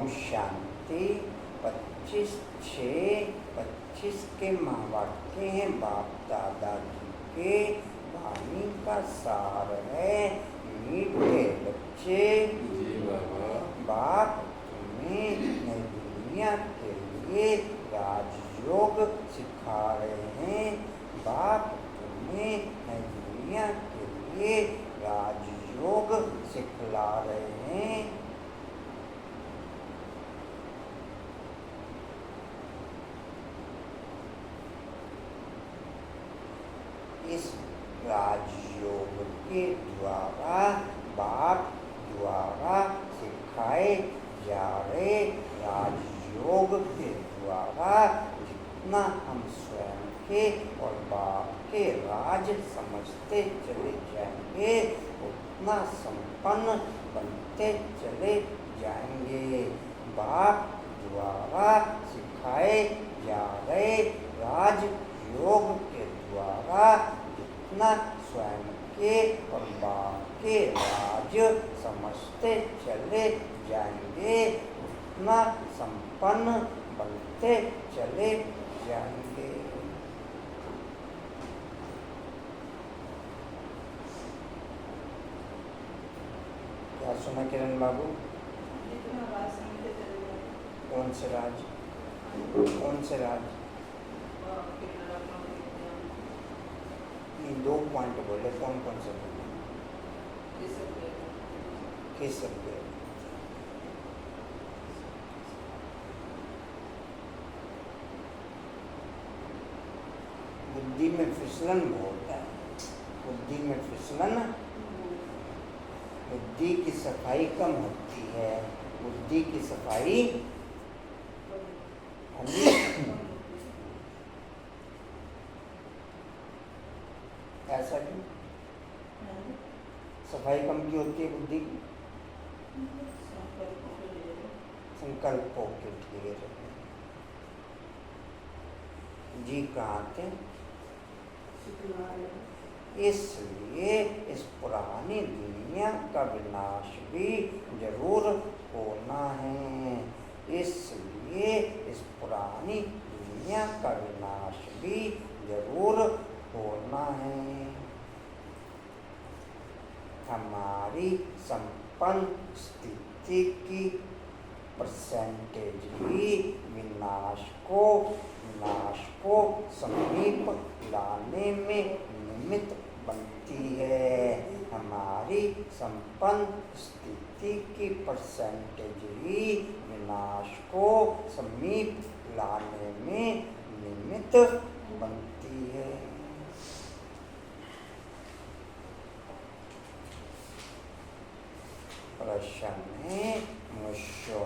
ओम शांति। 25/6/25 के महावाक्य हैं बाप दादा जी के वाणी का सार है। मीठे बच्चे, बाप तुम्हें नई दुनिया के लिए राजयोग सिखा रहे हैं। बाप तुम्हें नई दुनिया के लिए राजयोग सिखला रहे हैं। इस राजयोग के द्वारा बाप द्वारा सिखाए जा रहे राजयोग के द्वारा जितना हम स्वयं के और बाप के राज समझते चले जाएंगे उतना संपन्न बनते चले जाएंगे। बाप द्वारा सिखाए जा रहे राजयोग के द्वारा जितना स्वयं के और बाप के राज समझते चले जाएंगे उतना संपन्न बनते चले जाएंगे। क्या सुना किरण बाबू? कौन से राज? कौन से राज? ये 2 पॉइंट बोले, कौन कौन से बोले? किस सब के? बुद्धि में फिसलन होता है। बुद्धि में फिसलन, बुद्धि की सफाई कम होती है। बुद्धि की सफाई ऐसा क्यों? सफाई कम की होती है बुद्धि की? संकल्पों के ढेर। जी कहाँ थे? इसलिए इस पुरानी दुनिया का विनाश भी जरूर होना है। इसलिए इस पुरानी दुनिया का विनाश भी जरूर होना है। हमारी संपन्न स्थिति की परसेंटेज ही विनाश को समीप लाने में निमित्त बनती है। हमारी संपन्न स्थिति की परसेंटेज ही विनाश को समीप लाने में निमित्त बनती है। प्रश्न है मनुष्यों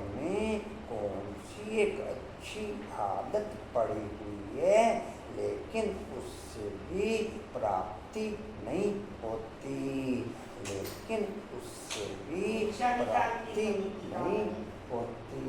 में कौन सी एक अच्छी आदत पड़ी हुई है लेकिन उससे भी प्राप्ति नहीं होती। लेकिन उससे भी प्राप्ति नहीं होती।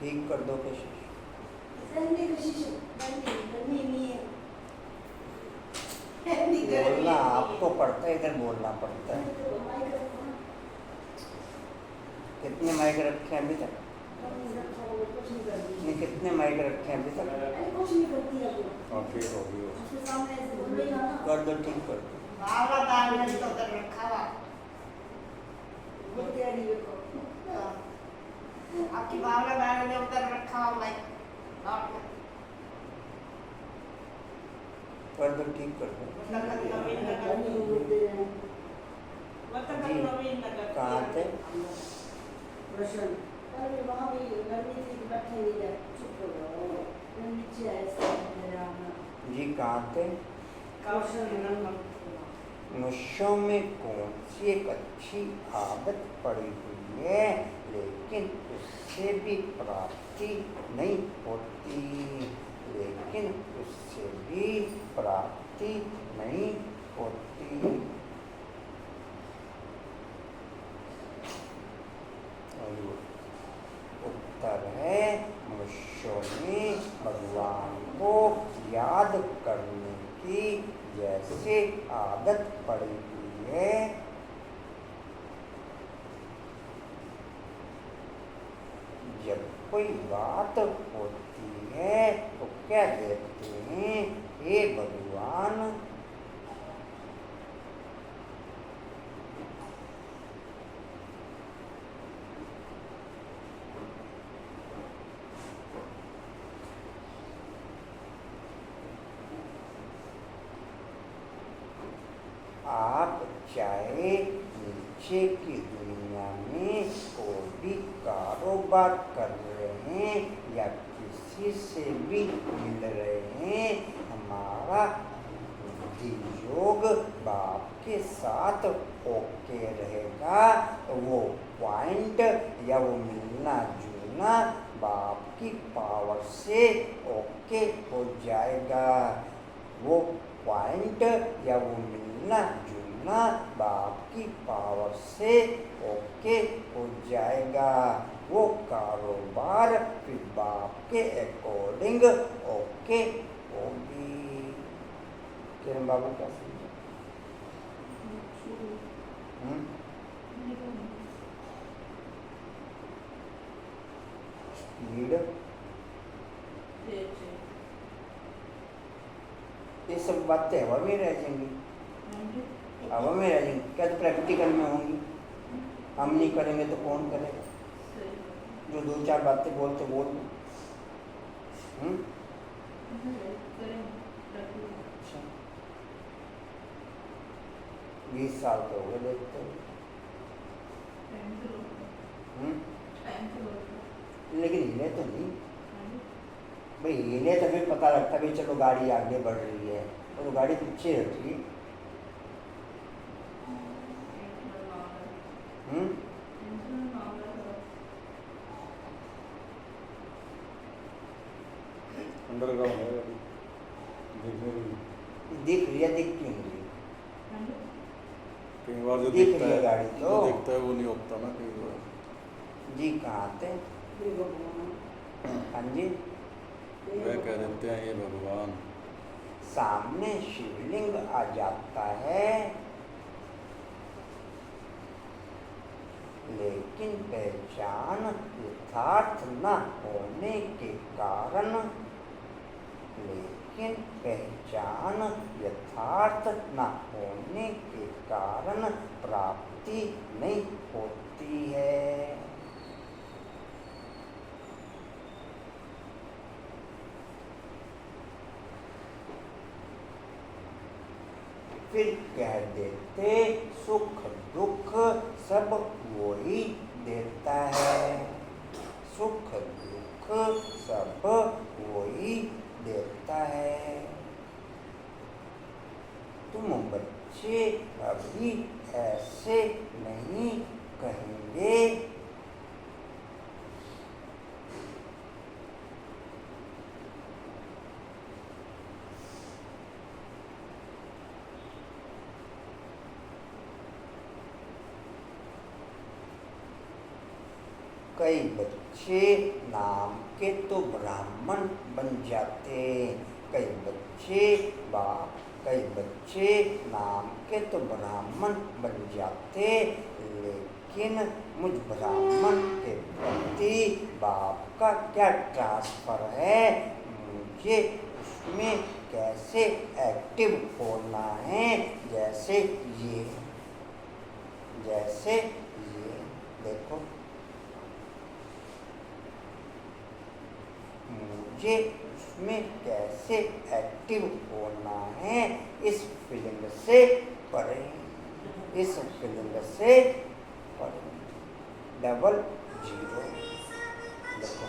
ठीक कर दो कोशिश। बोलना आपको पड़ता है, इधर बोलना पड़ता है। कितने माइक रखे हैं अभी तक? ये कितने माइक रखे हैं अभी तक? कर दो, ठीक कर दो। आपकी भावना मैंने ने उधर रखा हुआ है। कर दो, ठीक कर दो। कहाँ थे? जी कहाँ थे? मनुष्यों में कौन सी एक अच्छी आदत पड़ी हुई है लेकिन लेकिन उससे भी प्राप्ति नहीं होती, लेकिन उससे भी प्राप्ति नहीं होती। उत्तर है, मनुष्यों में भगवान को याद करने की जैसे आदत पड़ी हुई है, जब कोई बात होती है तो क्या कहते हैं, हे भगवान आप चाहे नीचे की दुनिया में कोई भी कारोबार कर रहे हैं या किसी से भी मिल रहे हैं, हमारा बुद्धि योग बाप के साथ ओके रहेगा, वो पॉइंट या वो मिलना जुलना बाप की पावर से ओके हो जाएगा। वो पॉइंट या वो मिलना जुलना बाप की पावर से ओके हो जाएगा। वो कारोबार फिर बाप के अकॉर्डिंग ओके होगी। किरण बाबू क्या समझे? लीड ये सब बातें हवा में रह जाएंगी, हवा में रह जाएंगी। क्या तो प्रैक्टिकल में होंगी, हम नहीं करेंगे तो कौन करेगा? जो दो चार बातें बोलते बोल दो। अच्छा 20 साल तो हो गए देखते हुए, लेकिन हिले तो नहीं भाई, हिले तो फिर पता लगता है भाई चलो गाड़ी आगे बढ़ रही है, तो गाड़ी पीछे हट रही। अंडरग्राउंड है दिख रही है, दिख क्यों रही? कई बार जो दिख दिखता रही है है गाड़ी तो जो दिखता है वो नहीं होता ना कई बार। जी कहाँ थे? हाँ जी, वह कह देते हैं ये भगवान। सामने शिवलिंग आ जाता है, लेकिन पहचान यथार्थ न होने के कारण, लेकिन पहचान यथार्थ न होने के कारण प्राप्ति नहीं होती है। फिर कह देते सुख दुख सब वही देता है, सुख दुख सब वही देता है। तुम बच्चे अभी ऐसे नहीं कहेंगे, कई बच्चे नाम के तो ब्राह्मण बन जाते, कई बच्चे नाम के तो ब्राह्मण बन जाते, लेकिन मुझ ब्राह्मण के प्रति बाप का क्या ट्रांसफर है, मुझे उसमें कैसे एक्टिव होना है। जैसे ये देखो, मुझे उसमें कैसे एक्टिव होना है, इस फीलिंग से पढ़ें, इस फीलिंग से पढ़ें। 00 देखो,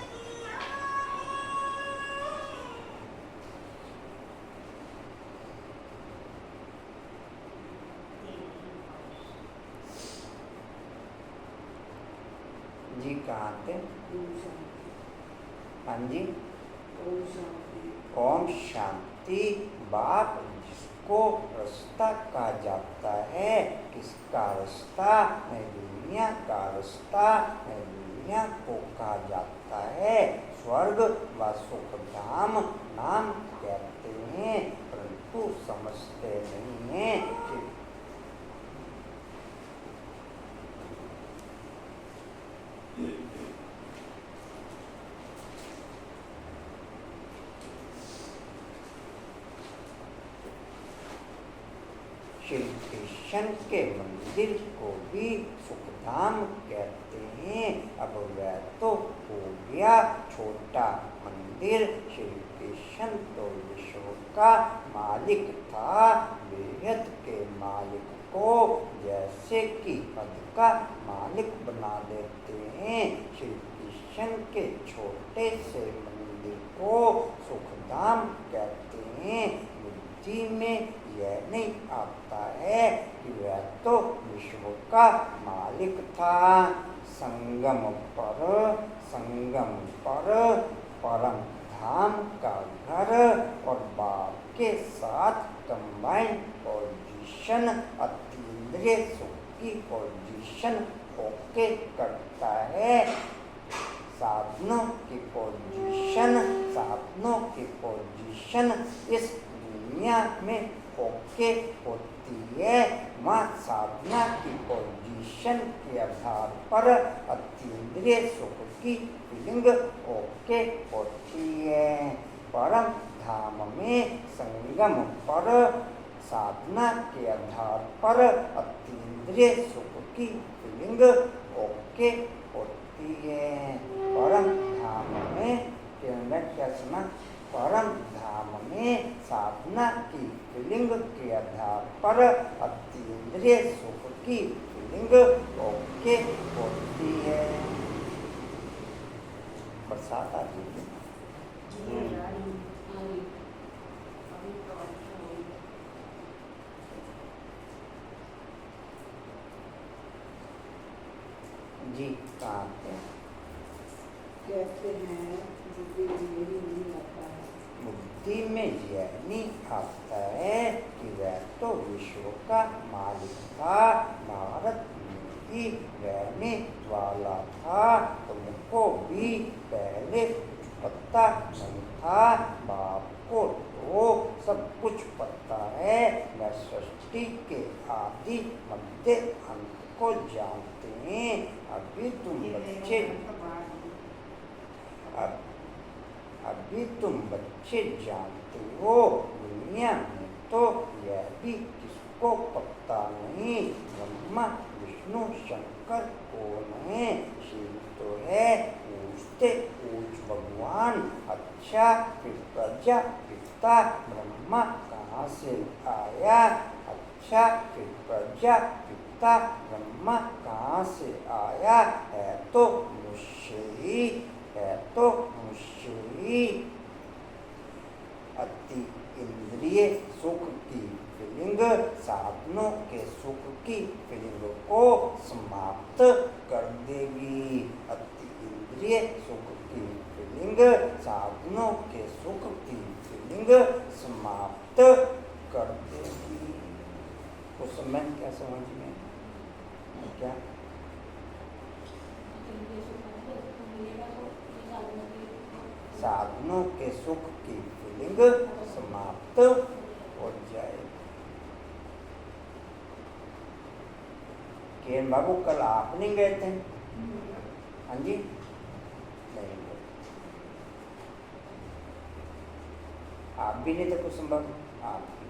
जी कहाँ थे? हाँ जी। ओम शांति। बाप जिसको रास्ता कहा जाता है, किसका रास्ता? है दुनिया का रास्ता, है दुनिया को कहा जाता है स्वर्ग व सुख धाम नाम कहते हैं, परंतु समझते नहीं हैं कि श्री कृष्ण के मंदिर को भी सुखधाम कहते हैं। अब वह तो हो गया छोटा मंदिर। श्री कृष्ण तो विश्व का मालिक था। बेहद के मालिक को जैसे कि पद का मालिक बना देते हैं, श्री कृष्ण के छोटे से मंदिर को सुखधाम कहते हैं। बुद्धि में यह नहीं आता है कि वह तो विश्व का मालिक था। संगम पर परम धाम का घर और बाप के साथ कंबाइन पोजीशन, अतीन्द्रिय सुख की पोजीशन ओके करता है। साधनों की पोजीशन इस दुनिया में ओके होती है। वहाँ साधना की पोजीशन के आधार पर अतीन्द्रिय सुख की फीलिंग ओके होती है। परम धाम में संगम पर साधना के आधार पर अतीन्द्रिय सुख की फीलिंग ओके होती है। परम धाम में क्या सुना? परम धाम में साधना की फीलिंग के आधार पर अतीन्द्रिय सुख की फीलिंग ओके होती है। बरसात आ रही है। जी कहाँ पे? कहते हैं बुद्धि में यही नहीं आता है। बुद्धि में यह नहीं आता है कि वह तो विश्व का मालिक था, भारत में ही रहने वाला था। तुमको भी पहले कुछ पता नहीं था। बाप को तो सब कुछ पता है। वह सृष्टि के आदि मध्य अंत को जानते हैं। अभी तुम बच्चे जानते हो। दुनिया में तो यह भी किसको पता नहीं ब्रह्मा विष्णु शंकर कौन है। शिव तो है पूछते पूछ भगवान। अच्छा फिर प्रजापिता ब्रह्मा कहाँ से आया? अच्छा फिर प्रजापिता ब्रह्मा कहाँ से आया? है तो मनुष्य ही। अति इंद्रिय सुख की फीलिंग साधनों के सुख की फीलिंग को समाप्त कर देगी। अति इंद्रिय सुख की फीलिंग साधनों के सुख की फीलिंग समाप्त कर देगी। उस समय क्या समझ में क्या? साधनों के सुख की फीलिंग समाप्त हो जाएगी। केन बाबू कल आप नहीं गए थे? हाँ जी नहीं गए। आप भी नहीं थे कुछ संभव? आप भी।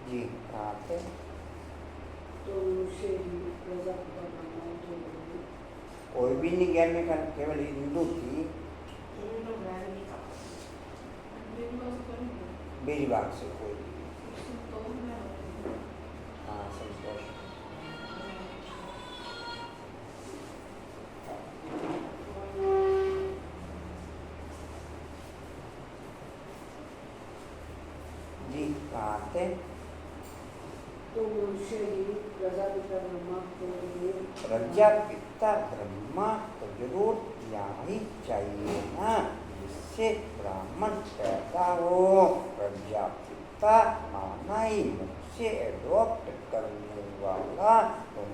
जी कहाँ थे? तो उसे प्रजापिता ब्रह्मा तो कोई भी नहीं ज्ञान में कर, केवल हिंदू थी। बेजबाग से कोई भी। हाँ संतोष। कहाँ थे? तो मनुष्य ही प्रजापिता ब्रह्मा के लिए प्रजापिता ब्रह्मा तो जरूर यहाँ ही चाहिए ना, जिससे ब्राह्मण पैदा हो। प्रजापिता माना ही मुझसे एडॉप्ट करने वाला। तुम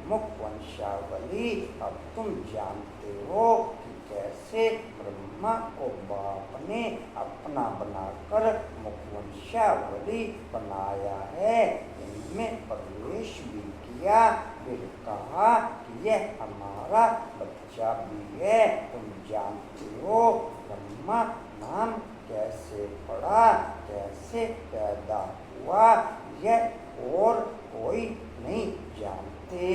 मुख वंशावली। अब तुम जानते हो कि कैसे ब्रह्मा को बाप ने अपना बनाकर मुख वंशावली बनाया है। इनमें प्रवेश भी किया, फिर कहा कि यह हमारा बच्चा भी है। तुम जानते हो ब्रह्मा नाम कैसे पड़ा, कैसे पैदा हुआ, यह और कोई नहीं जानते।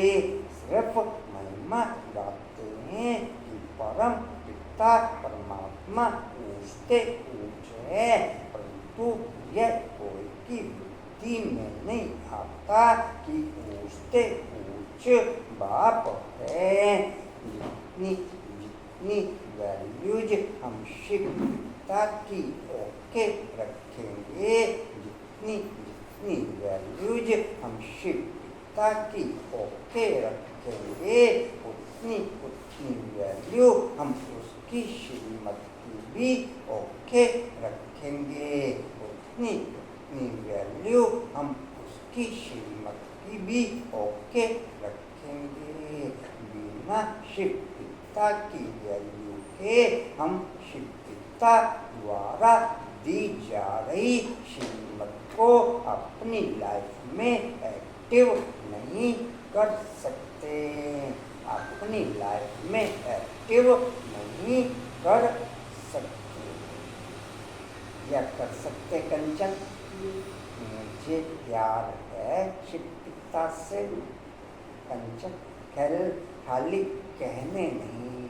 सिर्फ महिमा गाते हैं कि परम पिता परमात्मा ऊंचते ऊंच है, परंतु यह कोई की बुद्धि में नहीं आता कि ऊंचते ऊंच बाप है। जितनी जितनी वैल्यूज हम शिव पिता की ओके रखेंगे, जितनी जितनी वैल्यूज हम शिव पिता की ओके रखेंगे, उतनी उतनी वैल्यू हम उसकी श्रीमत की भी ओके रखेंगे, उतनी उतनी वैल्यू हम उसकी श्रीमत की भी ओके रखेंगे। बिना शिव पिता की वैल्यू के हम शिव पिता द्वारा दी जा रही श्रीमत को अपनी लाइफ में एक्टिव नहीं कर सकते, अपनी लाइफ में एक्टिव नहीं कर सकते। या कर सकते कंचन? मुझे प्यार है शिव पिता से कंचन, खाली कहने नहीं।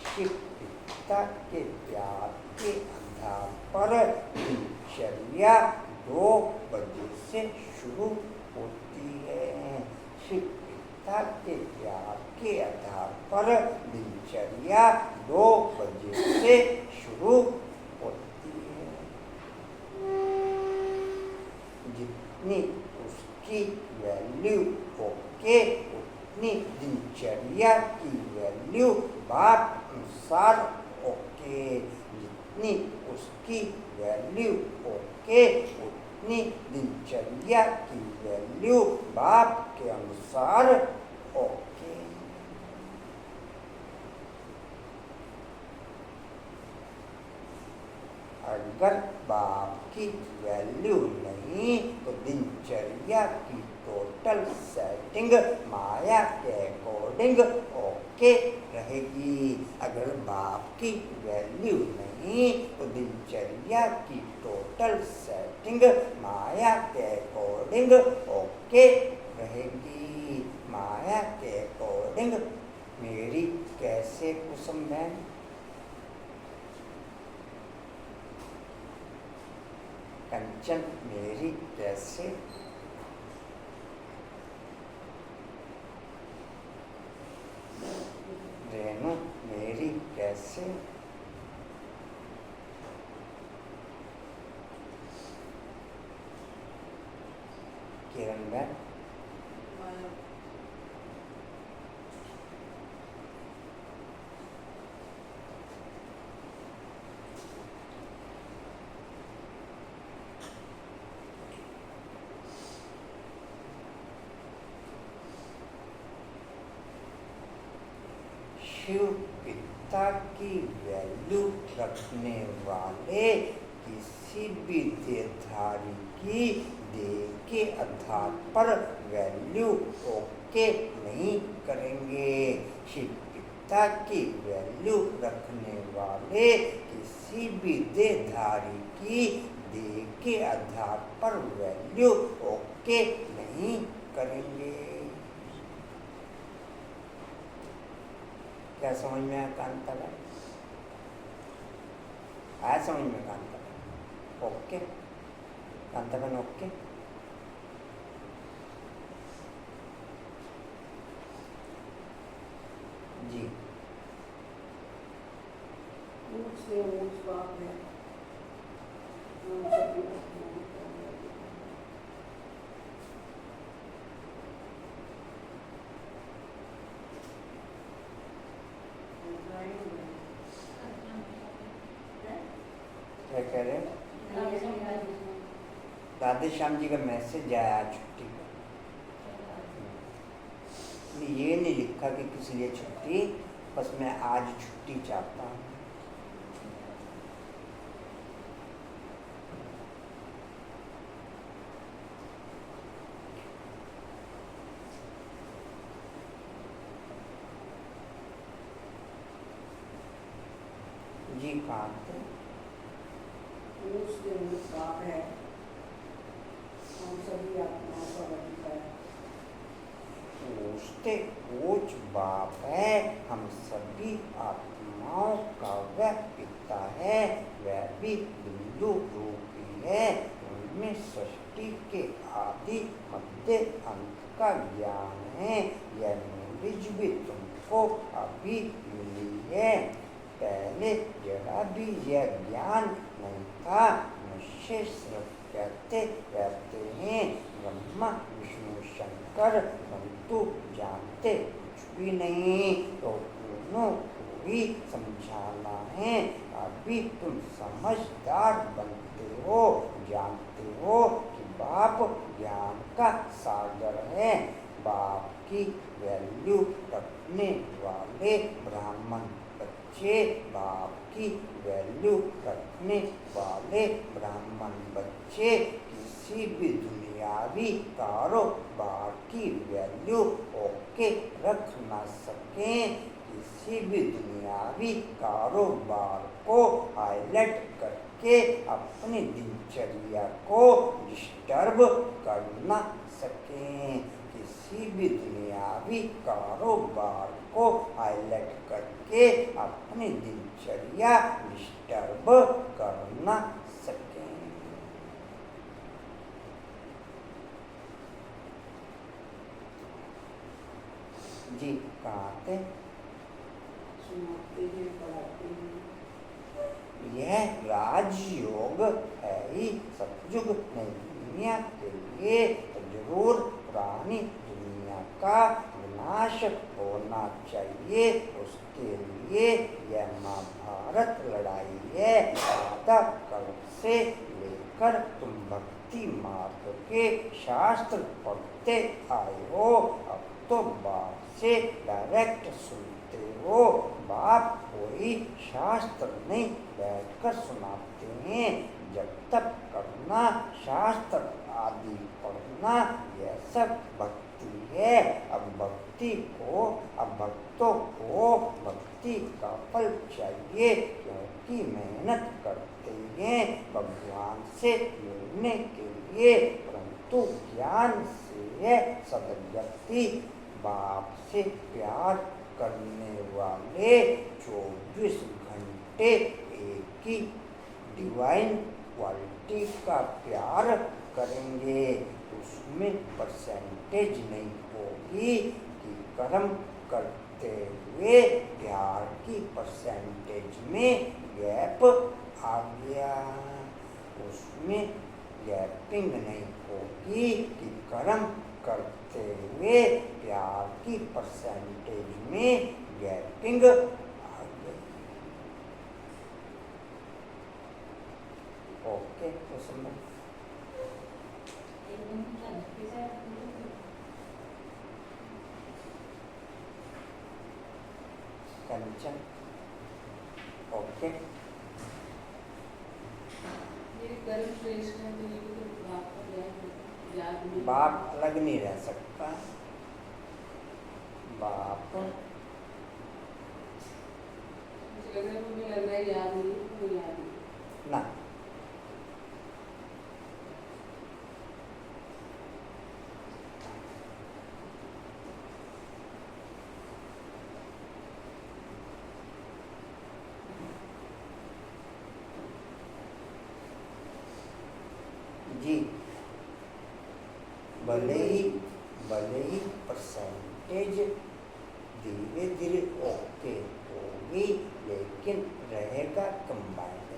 शिव पिता के प्यार के आधार पर दिनचर्या 2 बजे से शुरू होती है। शिव पिता के प्यार के आधार पर दिनचर्या 2 बजे से शुरू होती है। जितनी उसकी वैल्यू ओके, उतनी दिनचर्या की वैल्यू बाप अनुसार ओके। जितनी उसकी वैल्यू ओके, उतनी दिनचर्या की वैल्यू बाप के अनुसार ओके। अगर बाप की वैल्यू नहीं तो दिनचर्या की टोटल सेटिंग माया के अकॉर्डिंग ओके रहेगी। अगर बाप की वैल्यू नहीं तो दिनचर्या की टोटल सेटिंग माया के अकॉर्डिंग ओके रहेगी। माया के अकॉर्डिंग मेरी कैसे कुसुम बहन? कंचन मेरी कैसे? रेणु मेरी कैसे? किरण बहन शिव पिता की वैल्यू रखने वाले किसी भी देहधारी की देह के आधार पर वैल्यू ओके नहीं करेंगे। शिव पिता की वैल्यू रखने वाले किसी भी देहधारी की देह के आधार पर वैल्यू ओके नहीं करेंगे। क्या समझ में आया कांता? आया समझ में कांता? ओके कांता बहन ओके। जी ऊंच से ऊंच बाप है। हम सभी अपमान कर रहे हैं। क्या कह रहे हैं? राधे श्याम जी का मैसेज आया छुट्टी का, ये नहीं लिखा कि किस लिए छुट्टी, बस मैं आज छुट्टी चाहता हूँ। जी कहाँ थे? उसके बाप है, हम सभी आत्माओं का अधिकार है। पूछते पूछ बाप है, हम सभी आत्माओं का वह पिता है, वह भी बिंदु रूपी है। उनमें सृष्टि के आदि मध्य अंत का ज्ञान है। यह नॉलेज भी तुमको अभी मिली है, पहले जरा भी यह ज्ञान नहीं था। मनुष्य सिर्फ कहते रहते हैं ब्रह्मा विष्णु शंकर, परंतु जानते कुछ भी नहीं। तो दोनों को ही समझाना है। अभी तुम समझदार बनते हो, जानते हो कि बाप ज्ञान का सागर है। बाप की वैल्यू रखने वाले ब्राह्मण बच्चे, बाप की वैल्यू रखने वाले ब्राह्मण बच्चे किसी भी दुनियावी कारोबार की वैल्यू ओके रख ना सकें। किसी भी दुनियावी कारोबार को हाईलाइट करके अपनी दिनचर्या को डिस्टर्ब कर ना सकें। किसी भी दुनियावी कारोबार को हाईलाइट करके अपनी दिनचर्या डिस्टर्ब कर ना सकें। जी कहाँ थे? सुनाते हैं, पढ़ाते हैं। यह राजयोग है ही सतयुग नई दुनिया के लिए, तो जरूर पुरानी दुनिया का विनाश होना चाहिए। उसके लिए यह महाभारत लड़ाई है। आधा कल से लेकर तुम भक्ति मार्ग के शास्त्र पढ़ते आए हो, अब तो बाप से डायरेक्ट सुनते हो। बाप कोई शास्त्र नहीं बैठकर सुनाते हैं। जब तक करना शास्त्र आदि पढ़ना यह सब भक्ति है। अब भक्तों को भक्ति का फल चाहिए, क्योंकि मेहनत करते हैं भगवान से मिलने के लिए, परंतु ज्ञान से है सदगति। बाप से प्यार करने वाले 24 घंटे एक ही डिवाइन क्वालिटी का प्यार करेंगे। उसमें परसेंटेज नहीं होगी कि कर्म करते हुए प्यार की परसेंटेज में गैप आ गया। उसमें गैपिंग नहीं होगी कि कर्म करते हुए प्यार की परसेंटेज में गैपिंग आ गई। ओके, तो समझ कंचन। ओके, बाप अलग नहीं रह सकता। बाप ना जी, भले ही परसेंटेज धीरे धीरे ओके होगी, लेकिन रहेगा कंबाइंड,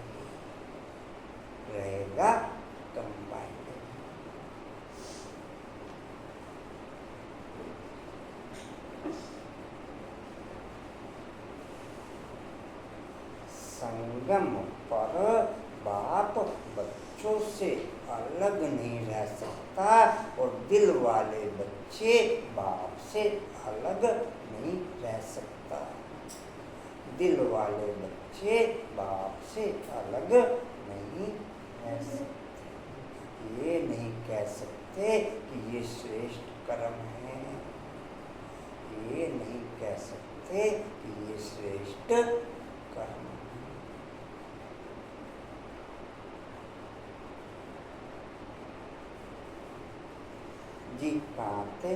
रहेगा कंबाइंड। संगम पर बाप बच्चों से अलग नहीं रह सकता और दिल वाले बच्चे बाप से अलग नहीं रह सकता। दिल वाले बच्चे बाप से अलग नहीं रह सकते। ये नहीं कह सकते कि ये श्रेष्ठ कर्म है। ये नहीं कह सकते कि ये श्रेष्ठ कर्म है। जी कहाँ थे?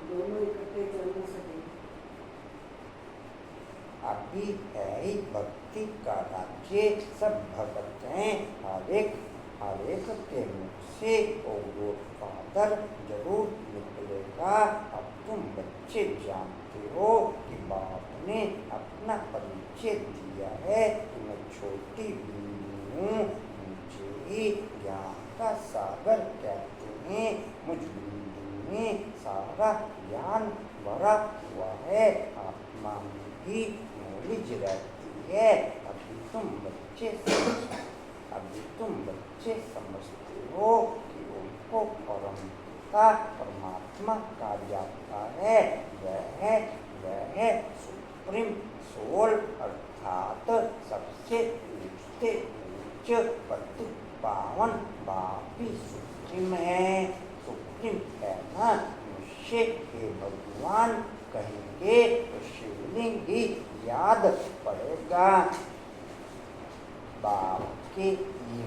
दोनों इकट्ठे चल ना सके। अभी है ही भक्ति का राज्य, सब भगत हैं। हर एक के मुख से वो फादर जरूर निकलेगा। अब तुम बच्चे जानते हो कि बाप ने अपना परिचय दिया है कि मैं छोटी बिंदु हूँ, मुझे ही ज्ञान का सागर कहते हैं। मुझ बिंदु में सारा ज्ञान भरा हुआ है, आत्मा में भी नॉलेज रहती है। अभी तुम बच्चे समझते हो कि उनको परमात्मा कहा जाता है। वह सुप्रीम सोल अर्थात सबसे ऊंच पति पावन बाप ही सुप्रीम है। सुप्रीम कहना मनुष्य के भगवान कहेंगे तो शिवलिंग ही याद पड़ेगा। बाप के ये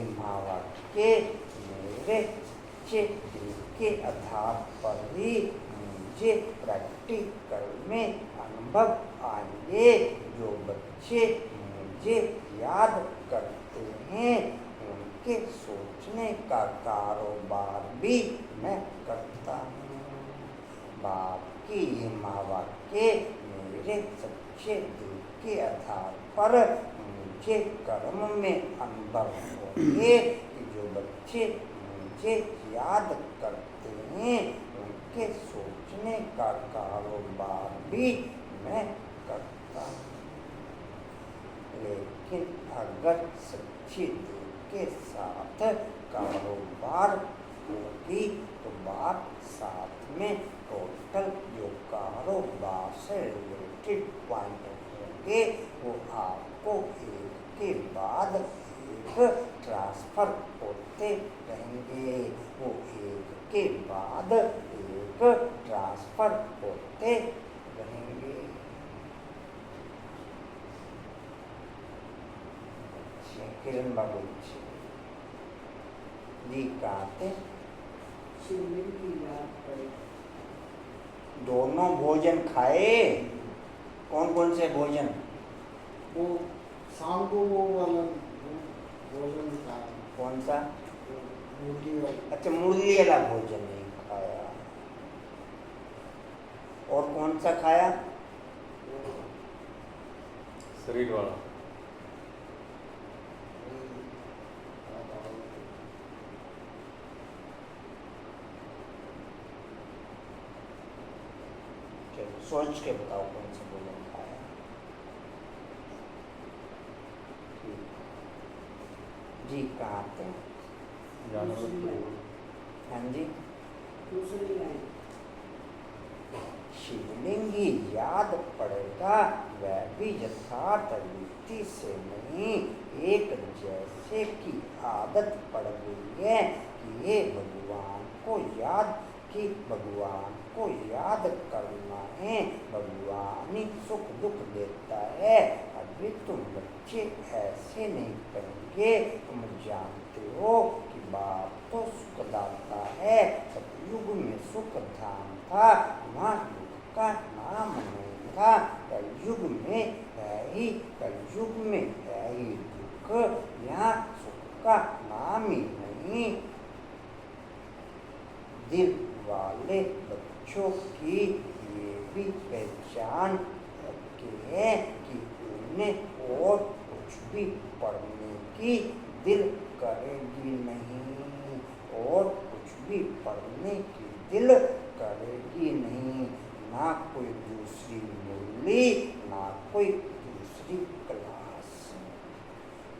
महावाक्य मेरे अच्छे दिल के आधार पर ही मुझे प्रैक्टिकल में अनुभव आएंगे। जो बच्चे मुझे याद करते हैं उनके सोचने का कारोबार भी मैं करता हूँ। बाप की ये महावाक्य मेरे सच्चे दिल के आधार पर मुझे कर्म में अनुभव होंगे कि जो बच्चे मुझे याद करते हैं उनके सोचने का कारोबार भी मैं करता हूँ। लेकिन अगर सच्चे दिल के साथ कारोबार होगी तो बात साथ में टोटल जो कारोबार से रिलेटेड पॉइंट होंगे वो आपको एक के बाद एक ट्रांसफर होते रहेंगे। वो एक के बाद एक ट्रांसफर होते रहेंगे। किरण बाबू जी कहते शिवलिंग की याद पड़े। दोनों भोजन खाए। कौन कौन से भोजन? वो शाम को वो वाला भोजन खाया। कौन सा? मुर्गी वाला। अच्छा, मुरली वाला भोजन नहीं खाया। और कौन सा खाया? शरीर वाला। सोच के बताओ कौन सा भोजन खाया। जी कहाँ थे? हाँ जी, दूसरी लाइन। शिवलिंग ही याद पड़ेगा, वह भी यथार्थ रीति से नहीं। एक जैसे की आदत पड़ गई है कि ये भगवान को याद करना है। भगवान ही सुख दुख देता है। अभी तुम बच्चे ऐसे नहीं करेंगे। तुम जानते हो कि बाप तो सुखदाता है। सतयुग में सुख धाम था, वहाँ दुख का नाम नहीं था। कलयुग में है ही दुख, यहाँ सुख का नाम ही नहीं। दिल वाले बच्चों की ये भी पहचान रखी है कि उन्हें और कुछ भी पढ़ने की दिल करेगी नहीं। और कुछ भी पढ़ने की दिल करेगी नहीं। ना कोई दूसरी मुरली, ना कोई दूसरी दूसरी क्लास,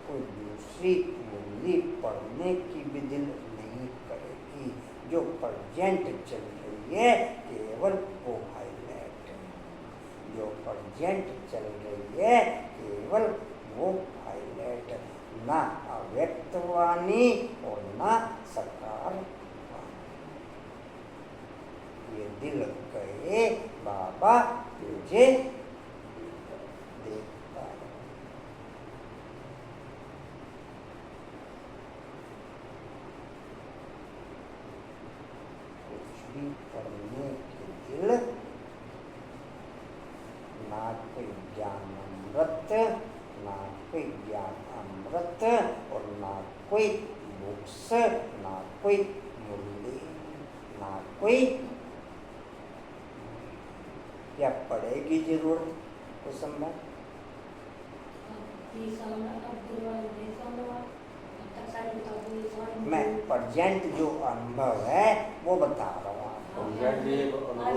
कोई दूसरी मूली पढ़ने की भी दिल नहीं करेगी। जो प्रेजेंट चल रही है केवल वो हाईलाइट, जो प्रेजेंट चल रही है केवल वो हाईलाइट, ना अव्यक्तवाणी और ना सकार वाणी। ये दिल कहे बाबा तुझे देखता है। कुछ भी पढ़ने के दिल, ना कोई ज्ञान अमृत, ना कोई ज्ञान अमृत और ना कोई बुक्स, ना कोई मूल्य, ना कोई क्या पड़ेगी जरूरत उस समय। मैं प्रेजेंट जो अनुभव है वो बता रहा हूँ आपको। प्रेजेंट ये अनुभव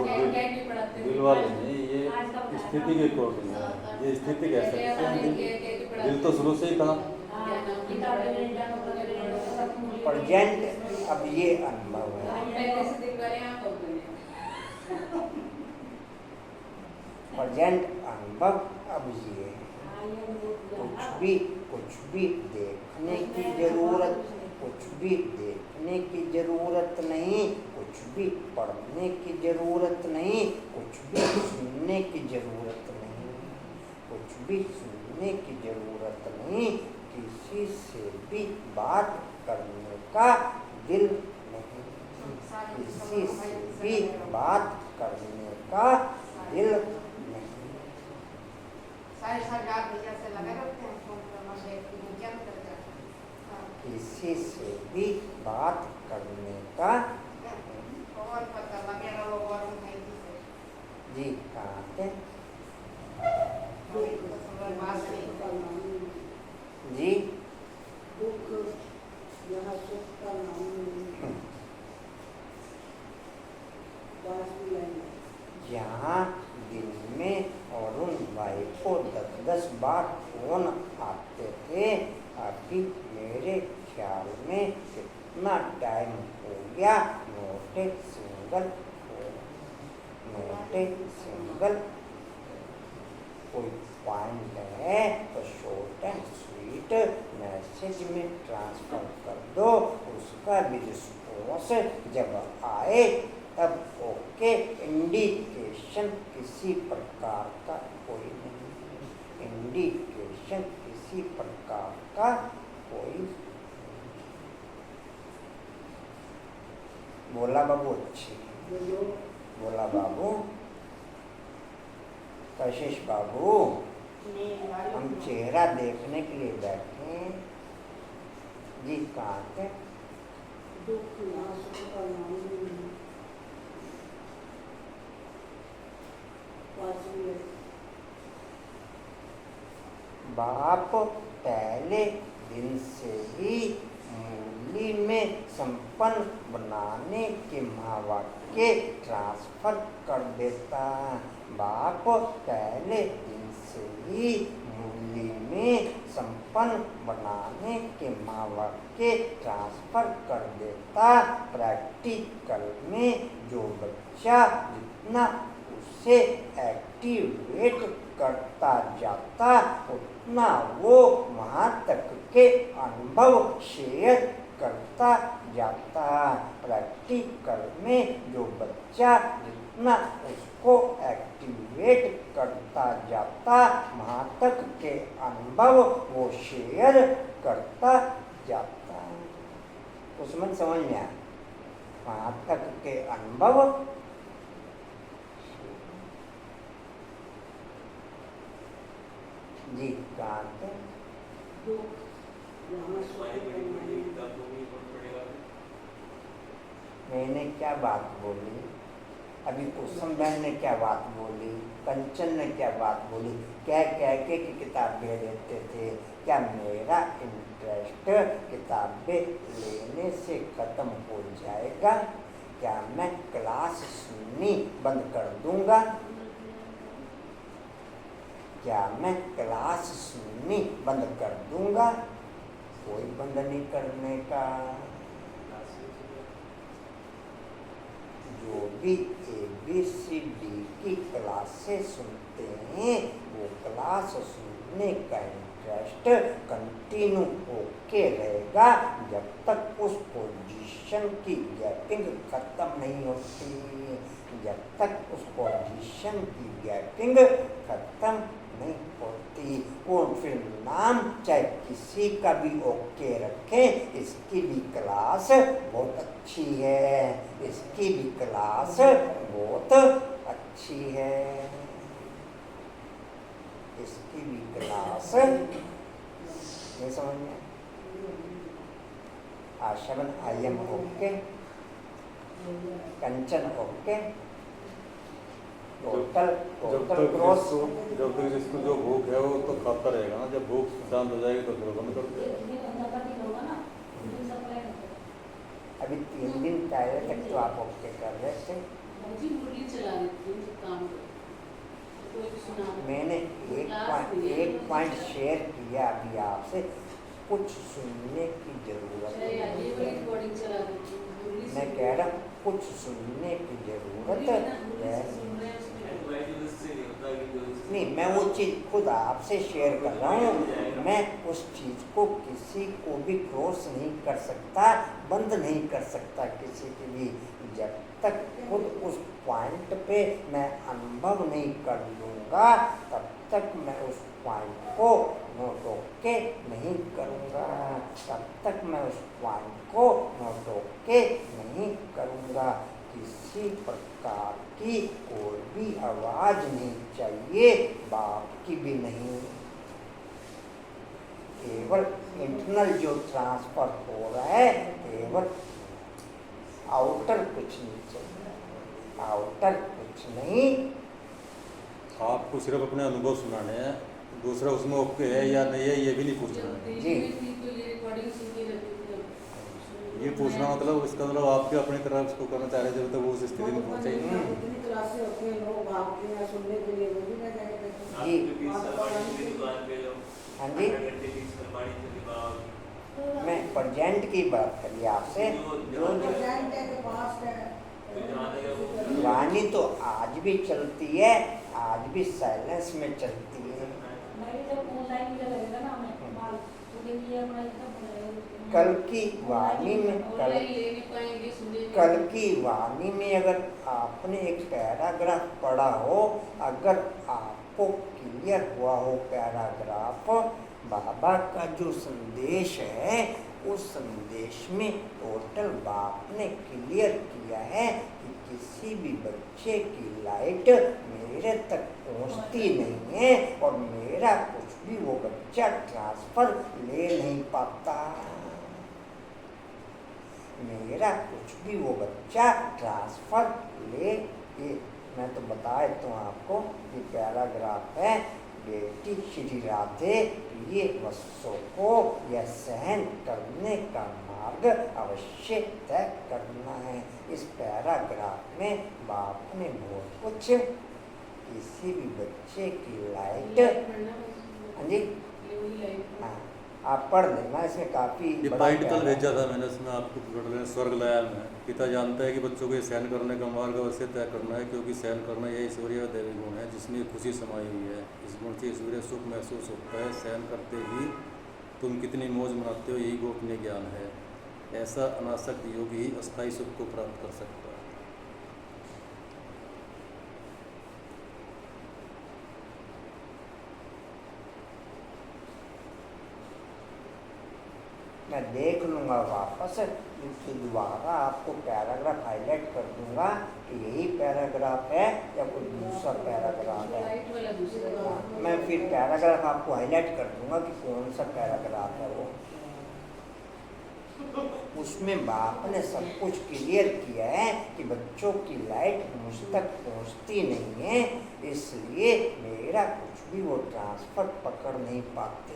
दिल वाले नहीं, ये स्थिति के अकॉर्डिंग है। ये स्थिति कह सकते हैं, दिल तो शुरू से ही था। प्रेजेंट अब ये अनुभव है, प्रेजेंट अनुभव अब ये है। कुछ भी देखने की जरूरत, कुछ भी देखने की जरूरत नहीं, कुछ भी पढ़ने की जरूरत नहीं, कुछ भी सुनने की जरूरत नहीं, कुछ भी सुनने की जरूरत नहीं, किसी से भी बात करने का दिल नहीं, किसी से भी बात करने का दिल नहीं। किसी से भी बात करने का जी कहाँ थे जी दुख यहाँ सुख का नाम नहीं, पास भी नहीं। जहाँ दिन में अरुण भाई को 10 बार फोन आते थे, अभी मेरे ख्याल में कितना टाइम हो गया नोटे सिंगल कोई पॉइंट है तो शॉर्ट एंड स्वीट मैसेज में ट्रांसफर कर दो, उसका भी रिस्पॉन्स जब आए तब ओके। इंडिकेशन किसी प्रकार का कोई नहीं, इंडिकेशन किसी प्रकार का कोई। बोला बाबू अच्छी, बोला बाबू कशिश बाबू, हम चेहरा देखने के लिए बैठे हैं जी। कहाँ थे दुख यहाँ सुख का नाम नहीं, पास भी है। बाप पहले दिन से ही मूली में संपन्न बनाने के महावाक्य ट्रांसफर कर देता। बाप पहले दिन से ही मूली में संपन्न बनाने के महावाक्य ट्रांसफर कर देता। प्रैक्टिकल में जो बच्चा जितना उसे एक्टिवेट करता जाता उतना वो वहाँ तक के अनुभव शेयर करता जाता। प्रैक्टिकल में जो बच्चा जितना उसको एक्टिवेट करता जाता वहाँ तक के अनुभव वो शेयर करता जाता। उसमें समझ में आया, वहाँ तक के अनुभव जी। कहाँ थे मैंने क्या बात बोली अभी, कुसुम बहन ने क्या बात बोली, कंचन ने क्या बात बोली, क्या कह के कि किताबें लेते थे। क्या मेरा इंटरेस्ट किताबें लेने से खत्म हो जाएगा? क्या मैं क्लास सुननी बंद कर दूंगा? क्या मैं क्लास सुननी बंद कर दूंगा? कोई बंद नहीं करने का। जो भी ABCD की क्लासें सुनते हैं वो क्लास सुनने का इंटरेस्ट कंटिन्यू होके रहेगा जब तक उस पोजीशन की गैपिंग खत्म नहीं होती। जब तक उस पोजीशन की गैपिंग खत्म नहीं होती। वो फिर नाम चाहे किसी का भी ओके रखें, इसकी भी क्लास बहुत अच्छी है, इसकी भी क्लास बहुत अच्छी है, इसकी भी क्लास नहीं समझ में? आशवन I am okay, Kanchan okay, total cross. जब तक जिसको जो भूख है वो तो खाता रहेगा ना, जब भूख शांत हो जाएगी तो फिर बंद कर देगा। अभी 3 दिन पहले तक तो आप ओके कर रहे थे। मैंने एक पॉइंट शेयर किया अभी आपसे, कुछ सुनने की जरूरत है। मैं कह रहा हूँ कुछ सुनने की जरूरत है नहीं। मैं वो चीज़ खुद आपसे शेयर कर रहा हूँ। मैं उस चीज़ को किसी को भी क्रॉस नहीं कर सकता, बंद नहीं कर सकता किसी की भी, जब तक खुद उस पॉइंट पे मैं अनुभव नहीं कर लूँगा तब तक मैं उस पॉइंट को नोट ओके नहीं करूँगा, तब तक मैं उस पॉइंट को नोट ओके नहीं करूँगा। किसी प्रकार की कोई भी आवाज़ नहीं चाहिए, बाप की भी नहीं। केवल इंटरनल जो ट्रांसफर हो रहा है, केवल आउटर कुछ नहीं चाहिए, आउटर कुछ नहीं। आपको सिर्फ अपने अनुभव सुनाने हैं, दूसरा उसमें ओके है या नहीं है ये भी नहीं पूछना है जी। ये पूछना मतलब इसका मतलब आपके अपनी तरफ उसको करना चाह रहे थे तो वो उस स्थिति में पहुंचे ही नहीं। जितनी क्लासें होती हैं लोग भागते हैं सुनने के लिए, वो भी ना जाएगा। जी हाँ जी, मैं प्रेजेंट की बात करी आपसे। जो वाणी तो आज भी चलती है, आज भी साइलेंस में चलती है। कल की वाणी में कल की वाणी में अगर आपने एक पैराग्राफ पढ़ा हो, अगर आपको क्लियर हुआ हो पैराग्राफ, बाबा का जो संदेश है उस संदेश में टोटल बाप ने क्लियर किया है कि किसी भी बच्चे की लाइट मेरे तक पहुंचती नहीं है और मेरा कुछ भी वो बच्चा ट्रांसफर ले नहीं पाता। मेरा कुछ भी वो बच्चा ट्रांसफर ले मैं तो बता देता हूँ आपको कि पैराग्राफ है, बेटी श्री राधे ये वस्तु को यह सहन करने का मार्ग अवश्य तय करना है। इस पैराग्राफ में बाप ने बहुत कुछ, किसी भी बच्चे की लाइट, हाँ जी हाँ आप पढ़ लेना, इसमें काफ़ी ये पॉइंट कल भेजा था मैंने, इसमें आपको स्वर्ग लाया में पिता जानता है कि बच्चों को सहन करने का मार्ग अवश्य तय करना है, क्योंकि सहन करना यह ईश्वरीय और दैवी गुण है जिसमें खुशी समाई हुई है। इस गुण से ईश्वरीय सुख महसूस होता है। सहन करते ही तुम कितनी मौज मनाते हो, यही गोपनीय ज्ञान है। ऐसा अनासक्त योग ही अस्थायी सुख को प्राप्त कर सकता है। मैं देख लूँगा वापस, इसके दोबारा आपको पैराग्राफ हाईलाइट कर दूँगा कि यही पैराग्राफ है या कोई दूसरा पैराग्राफ है। हाँ, मैं फिर पैराग्राफ आपको हाईलाइट कर दूँगा कि कौन सा पैराग्राफ है वो। उसमें बाप ने सब कुछ क्लियर किया है कि बच्चों की लाइट मुझ तक पहुँचती नहीं है, इसलिए मेरा कुछ भी वो ट्रांसफर पकड़ नहीं पाते।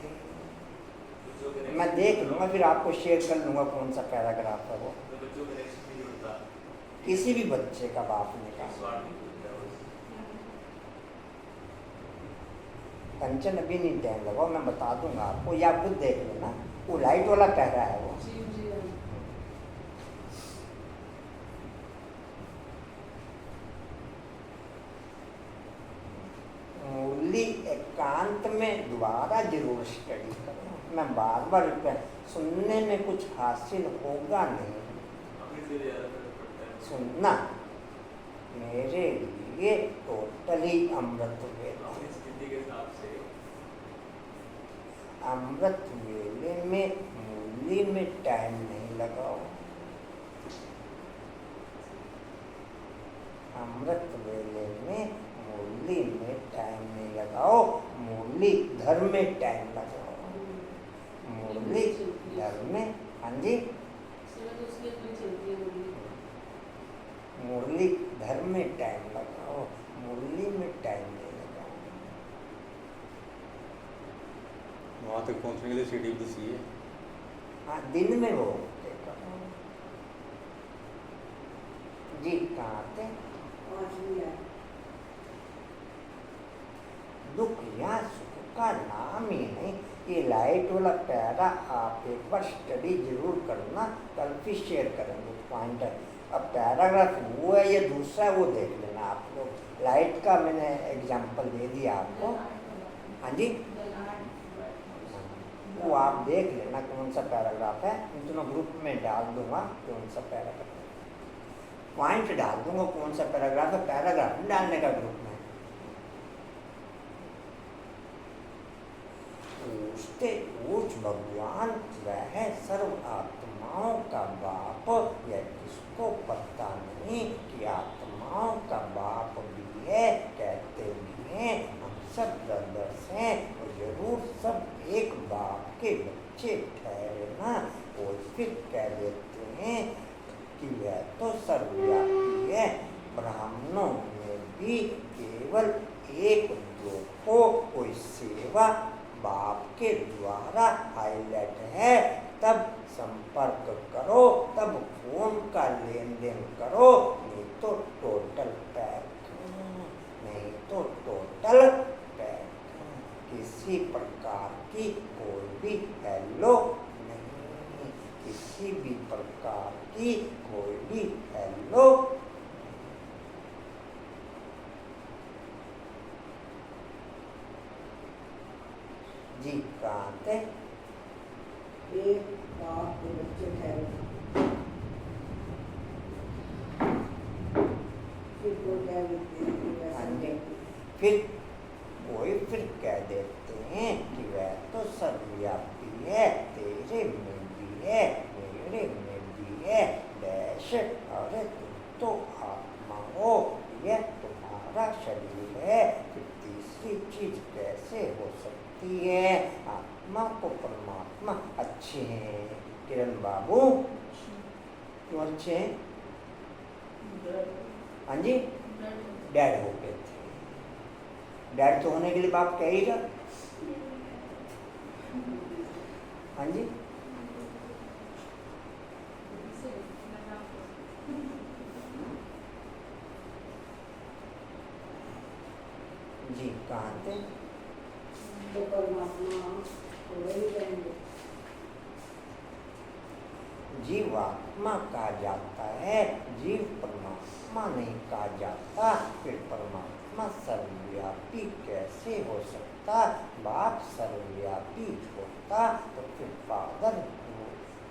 मैं देख लूँगा फिर आपको शेयर कर लूँगा कौन सा पैराग्राफ है वो। किसी भी बच्चे का बाप ने कहा कंचन अभी नहीं टाइम लगाओ, मैं बता दूंगा आपको, या आप खुद देख लेना, वो लाइट वाला कह रहा है वो। मूली एकांत में दोबारा जरूर स्टडी करो। मैं बार बार सुनने में कुछ हासिल होगा नहीं, सुनना मेरे लिए टोटली अमृत वेला। अमृत वेले में मूली में टाइम नहीं लगाओ, अमृत वेले में मूली में टाइम नहीं लगाओ, मूली धर्म में टाइम लगाओ, मूली धर्म में। हाँ जी, मुरली धर्म में टाइम लगाओ, मुरली में टाइम नहीं लगाओ। वहाँ तक पहुँचने के लिए शेड्यूल तो चाहिए। हाँ, दिन में वो जी कहाँ थे? दुख या सुख का नाम ही नहीं। ये लाइट वाला पैरा आप एक बार स्टडी जरूर करना, कल फिर शेयर करेंगे पॉइंटर। अब पैराग्राफ वो है या दूसरा है वो देख लेना आप लोग। लाइट का मैंने एग्जांपल दे दिया आपको। हाँ जी, वो आप देख लेना कौन सा पैराग्राफ है। मैं दोनों ग्रुप में डाल दूंगा कौन सा पैराग्राफ, पॉइंट डाल दूंगा कौन सा पैराग्राफ है। पैराग्राफ डालने का ग्रुप में पूछते पूछ भगवान वह सर्व आत्माओं का बाप, यह किसको पता नहीं कि आत्माओं का बाप भी है, कहते भी हैं हम सब ब्रदर्स हैं, और जरूर सब एक बाप के बच्चे ठहरे ना। और फिर कह देते हैं कि वह तो सर्वव्यापी है, ब्राह्मणों में भी केवल एक दो को कोई सेवा बाप के द्वारा हाईलाइट है, तब संपर्क करो, तब फोन का लेन देन करो, नहीं तो टोटल पैक, नहीं तो टोटल पैक। किसी प्रकार की कोई भी हेलो नहीं, किसी भी प्रकार की कोई भी हेलो। जी कहाँ थे? एक बाप के बच्चे ठहरे, फिर वो कह देते हैं कि वैसा हाँ, फिर कोई फिर कह देते हैं कि वह तो सर्वव्यापी है, तेरे में भी है, मेरे में भी है, डैश। अरे तुम तो आत्मा हो, यह तुम्हारा शरीर है, फिर तीसरी चीज कैसे हो सकती है? आत्मा को परमात्मा अच्छे हैं। किरण बाबू क्यों अच्छे हैं? हाँ जी, डैड हो गए थे। डैड तो होने के लिए बाप कह ही रहा। हाँ जी, जी कहाँ थे? तो परमात्मा तो वही रहेंगे। जीवात्मा कहा जाता है, जीव परमात्मा नहीं कहा जाता। फिर परमात्मा सर्वव्यापी कैसे हो सकता? बाप सर्वव्यापी होता तो फिर फादर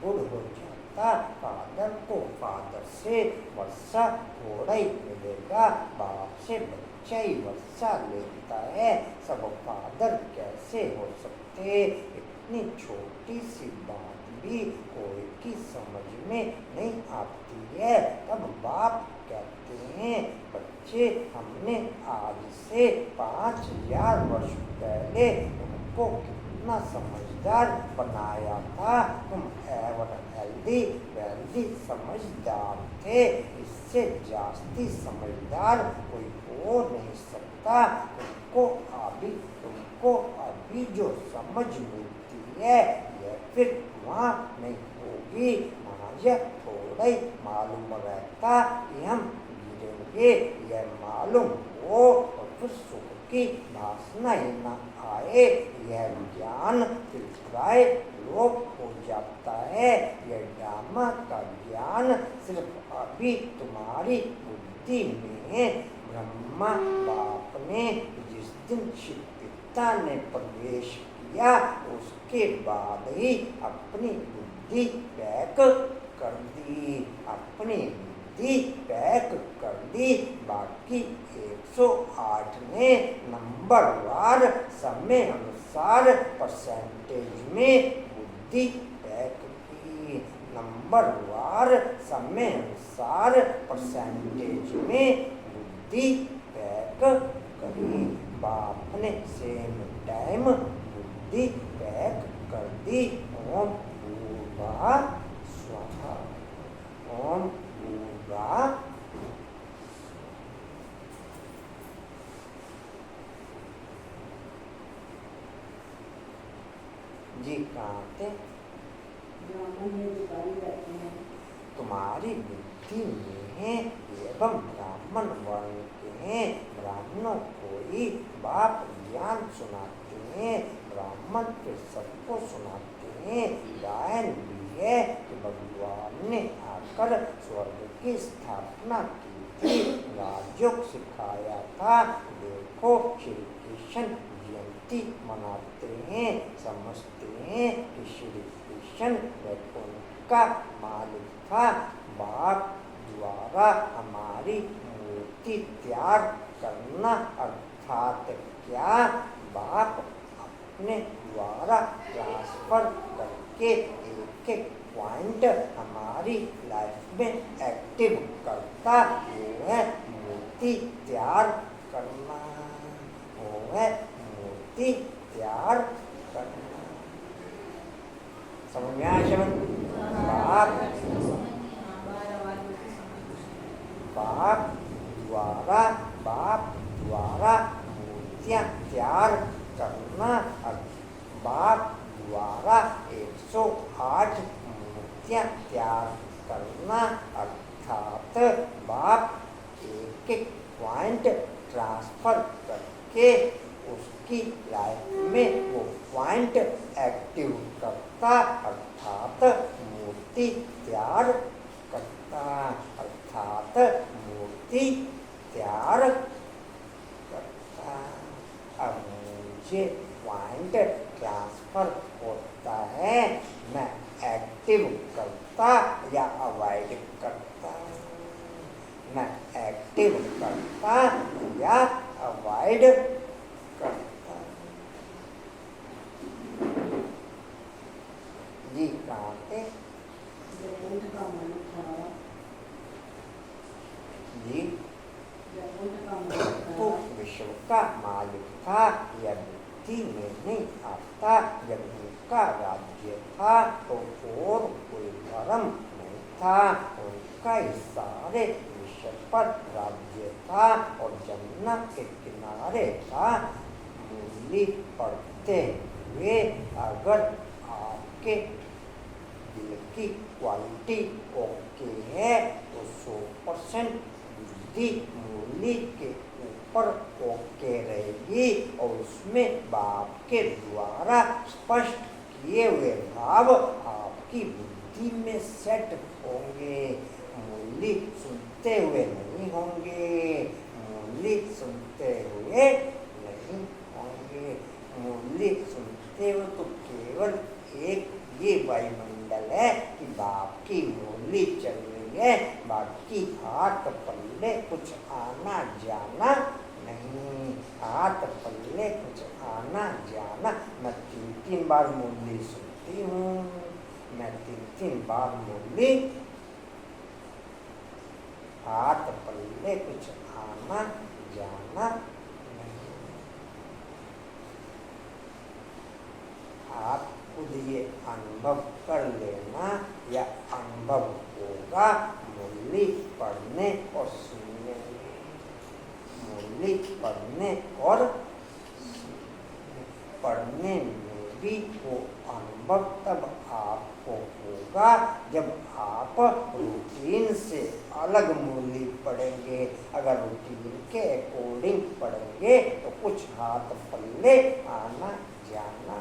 गुड़ हो जाता। फादर को फादर से वर्षा थोड़ा ही मिलेगा, बाप से बच्चा ही वर्षा लेता है। सब फादर कैसे हो सकते? इतनी छोटी सी बात भी कोई की समझ में नहीं आती है। तब बाप कहते हैं, बच्चे हमने आज से 5000 वर्ष पहले उनको कितना समझदार बनाया था। तुम एवर हेल्दी वेल्दी समझदार थे, इससे जास्ती समझदार कोई हो नहीं सकता। तुमको अभी जो समझ मिलती है यह फिर वहाँ नहीं होगी। मुझे थोड़ा ही मालूम रहता कि हम गिरेंगे, यह मालूम हो और फिर सुख की भाषणा ही न आए यह ज्ञान फिर प्राय लोप हो जाता है। यह ड्रामा का ज्ञान सिर्फ अभी तुम्हारी बुद्धि में है। ब्रह्मा बाप ने जिस दिन शिव पिता ने प्रवेश किया उसके बाद ही अपनी बुद्धि पैक कर दी, अपनी बुद्धि पैक कर दी। बाकी 108 ने नंबरवार समय अनुसार परसेंटेज में बुद्धि पैक की, नंबरवार समय अनुसार परसेंटेज में बुद्धि पैक करी। बाप ने सेम टाइम बुद्धि पैक कर दी। ओम भूर्भुवः स्वः, ओम भूर्भुवः जी कहाँ थे? ब्राह्मण में अधिकारी रहते हैं। तुम्हारी बुद्धि में है एवं ब्राह्मण वर्ण के हैं। ब्राह्मणों को ही बाप ज्ञान सुनाते हैं, ब्राह्मण के सबको सुनाते हैं। गायन भी है कि भगवान ने आकर स्वर्ग की स्थापना की थी, राजयोग सिखाया था। देखो श्री कृष्ण जयंती मनाते हैं, समझते हैं कि श्री कृष्ण वैकुंठ का मालिक था। बाप द्वारा हमारी मूर्ति तैयार करना अर्थात क्या? बाप अपने द्वारा ट्रांसफर करके एक एक पॉइंट हमारी लाइफ में एक्टिव करता, वो है मूर्ति तैयार करना, वो है मूर्ति तैयार करना। समझ में आया? बाप द्वारा मूर्तियाँ तैयार करना, बाप द्वारा 108 मूर्तियाँ तैयार करना अर्थात बाप एक एक पॉइंट ट्रांसफर करके उसकी लाइफ में वो पॉइंट एक्टिव करता अर्थात मूर्ति तैयार करता, अर्थात मूर्ति तैयार करता। अब मुझे पॉइंट ट्रांसफर होता है, मैं एक्टिव करता या अवॉइड करता? मैं एक्टिव करता या अवॉइड करता? जी कहाँ थे? वैकुंठ का मालिक था। जी वैकुंठ का मालिक तो था। विश्व का मालिक था, यह बुद्धि में नहीं आता। जब उनका राज्य था तो और कोई धर्म नहीं था, उनका ही सारे विश्व पर राज्य था और जमुना के किनारे था। मूली पढ़ते हुए अगर आपके दिल की क्वालिटी ओके है तो 100% बुद्धि मूली के ऊपर ओके रहेगी और उसमें बाप के द्वारा स्पष्ट किए हुए भाव आपकी बुद्धि में सेट होंगे। मूली सुनते हुए नहीं होंगे, मूली सुनते हुए नहीं होंगे। मूली सुनते हुए तो केवल एक ये वायुमंडल है कि बाप की मूली चल रही है, बाकी हाथ पल्ले कुछ आना जाना नहीं, हाथ पल्ले कुछ आना जाना। मैं 3-3 बार मूली सुनती हूँ, मैं 3-3 बार मूली, हाथ पल्ले कुछ आना जाना नहीं। आप खुद ये अनुभव कर लेना या अनुभव होगा मूली पढ़ने और सुनने में, मूली पढ़ने और पढ़ने में भी वो अनुभव तब आपको होगा जब आप रूटीन से अलग मुरली पढ़ेंगे। अगर रूटीन के अकॉर्डिंग पढ़ेंगे तो कुछ हाथ पल्ले आना जाना।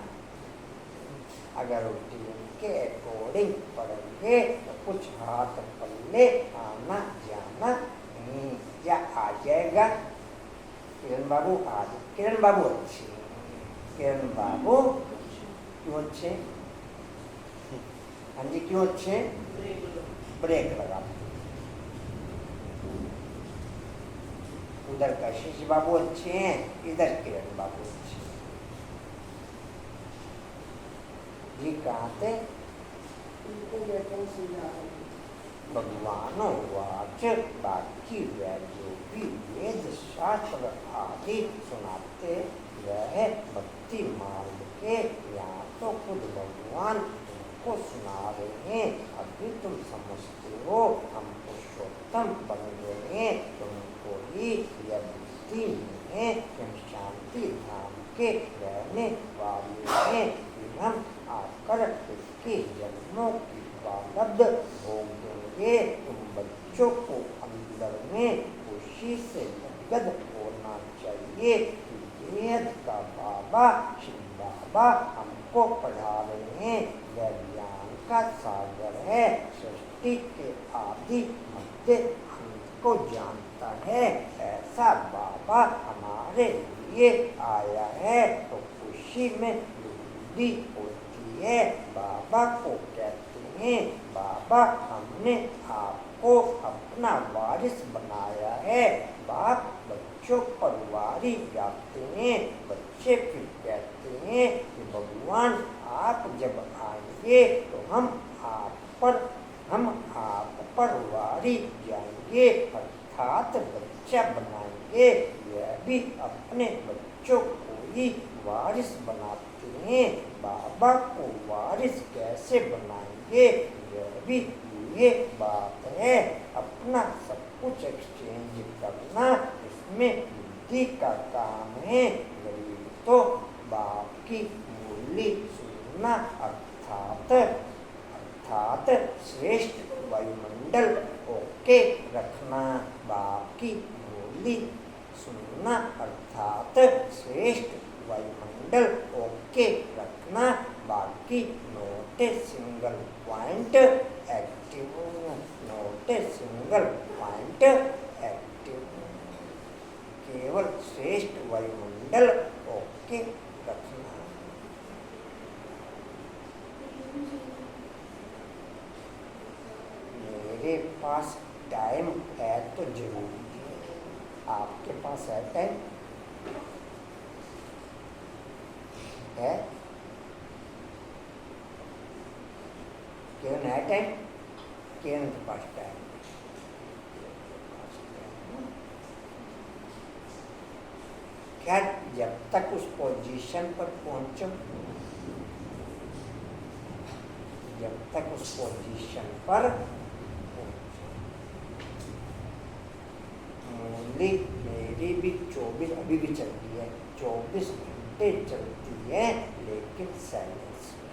अगर रूटीन के अकॉर्डिंग पढ़ेंगे तो कुछ हाथ पल्ले आना जाना नहीं, या आ जाएगा। किरण बाबू आज किरण बाबू अच्छे, किरण बाबू क्यों अच्छे? हाँ जी क्यों अच्छे? ब्रेक लगा। उधर कशिश बाबू अच्छे हैं, इधर किरण बाबू अच्छे हैं। जी कहाँ थे? उनको बैठा सुझा भगवानो वाच बाकी वह जो भी वेद शास्त्र आदि सुनाते वह भक्ति मार्ग के या तो खुद भगवान तुमको सुना रहे हैं। अभी तुम समझते हो हम पुरुषोत्तम बन गए हैं, तुमको ही यह बुद्धि नहीं है कि हम शांति धाम के रहने वाले हैं। फिर हम आकर इसके जन्मों की बालद भोग देंगे। तुम बच्चों को अंदर में खुशी से गदगद होना चाहिए कि वेद का बाबा शिव बाबा हमको पढ़ा रहे हैं। वह ज्ञान का सागर है, सृष्टि के आदि मध्य अंत को जानता है। ऐसा बाबा हमारे लिए आया है तो खुशी में वृद्धि होती है। बाबा को कहते हैं बाबा हमने आपको अपना वारिस बनाया है। बाप बच्चों पर वारी जाते हैं, बच्चे फिर कहते हैं कि भगवान आप जब आएंगे तो हम आप पर वारी जाएंगे, अर्थात बच्चा बनाएंगे। यह भी अपने बच्चों को ही वारिस बनाते हैं। बाबा को वारिस कैसे बनाएंगे? यह भी ये बात है। अपना सब कुछ एक्सचेंज करना इसमें बुद्धि का काम है। गरीब तो बाप की मूली सुनना अर्थात श्रेष्ठ वायुमंडल ओके रखना। बाप की मूली सुनना अर्थात श्रेष्ठ वायुमंडल ओके रखना। बाकी नोटे सिंगल पॉइंट एक्टिव, नोटे सिंगल पॉइंट एक्टिव। केवल श्रेष्ठ वायुमंडल ओके रखना। मेरे पास टाइम है तो जरूरी है। आपके पास है टाइम? है? किरण है टाइम? किरण के पास टाइम? क्या जब तक उस पोजीशन पर पहुंचो, जब तक उस पोजीशन पर मूली मेरी भी 24 अभी भी चलती है, 24 घंटे चलती है, लेकिन साइलेंस में।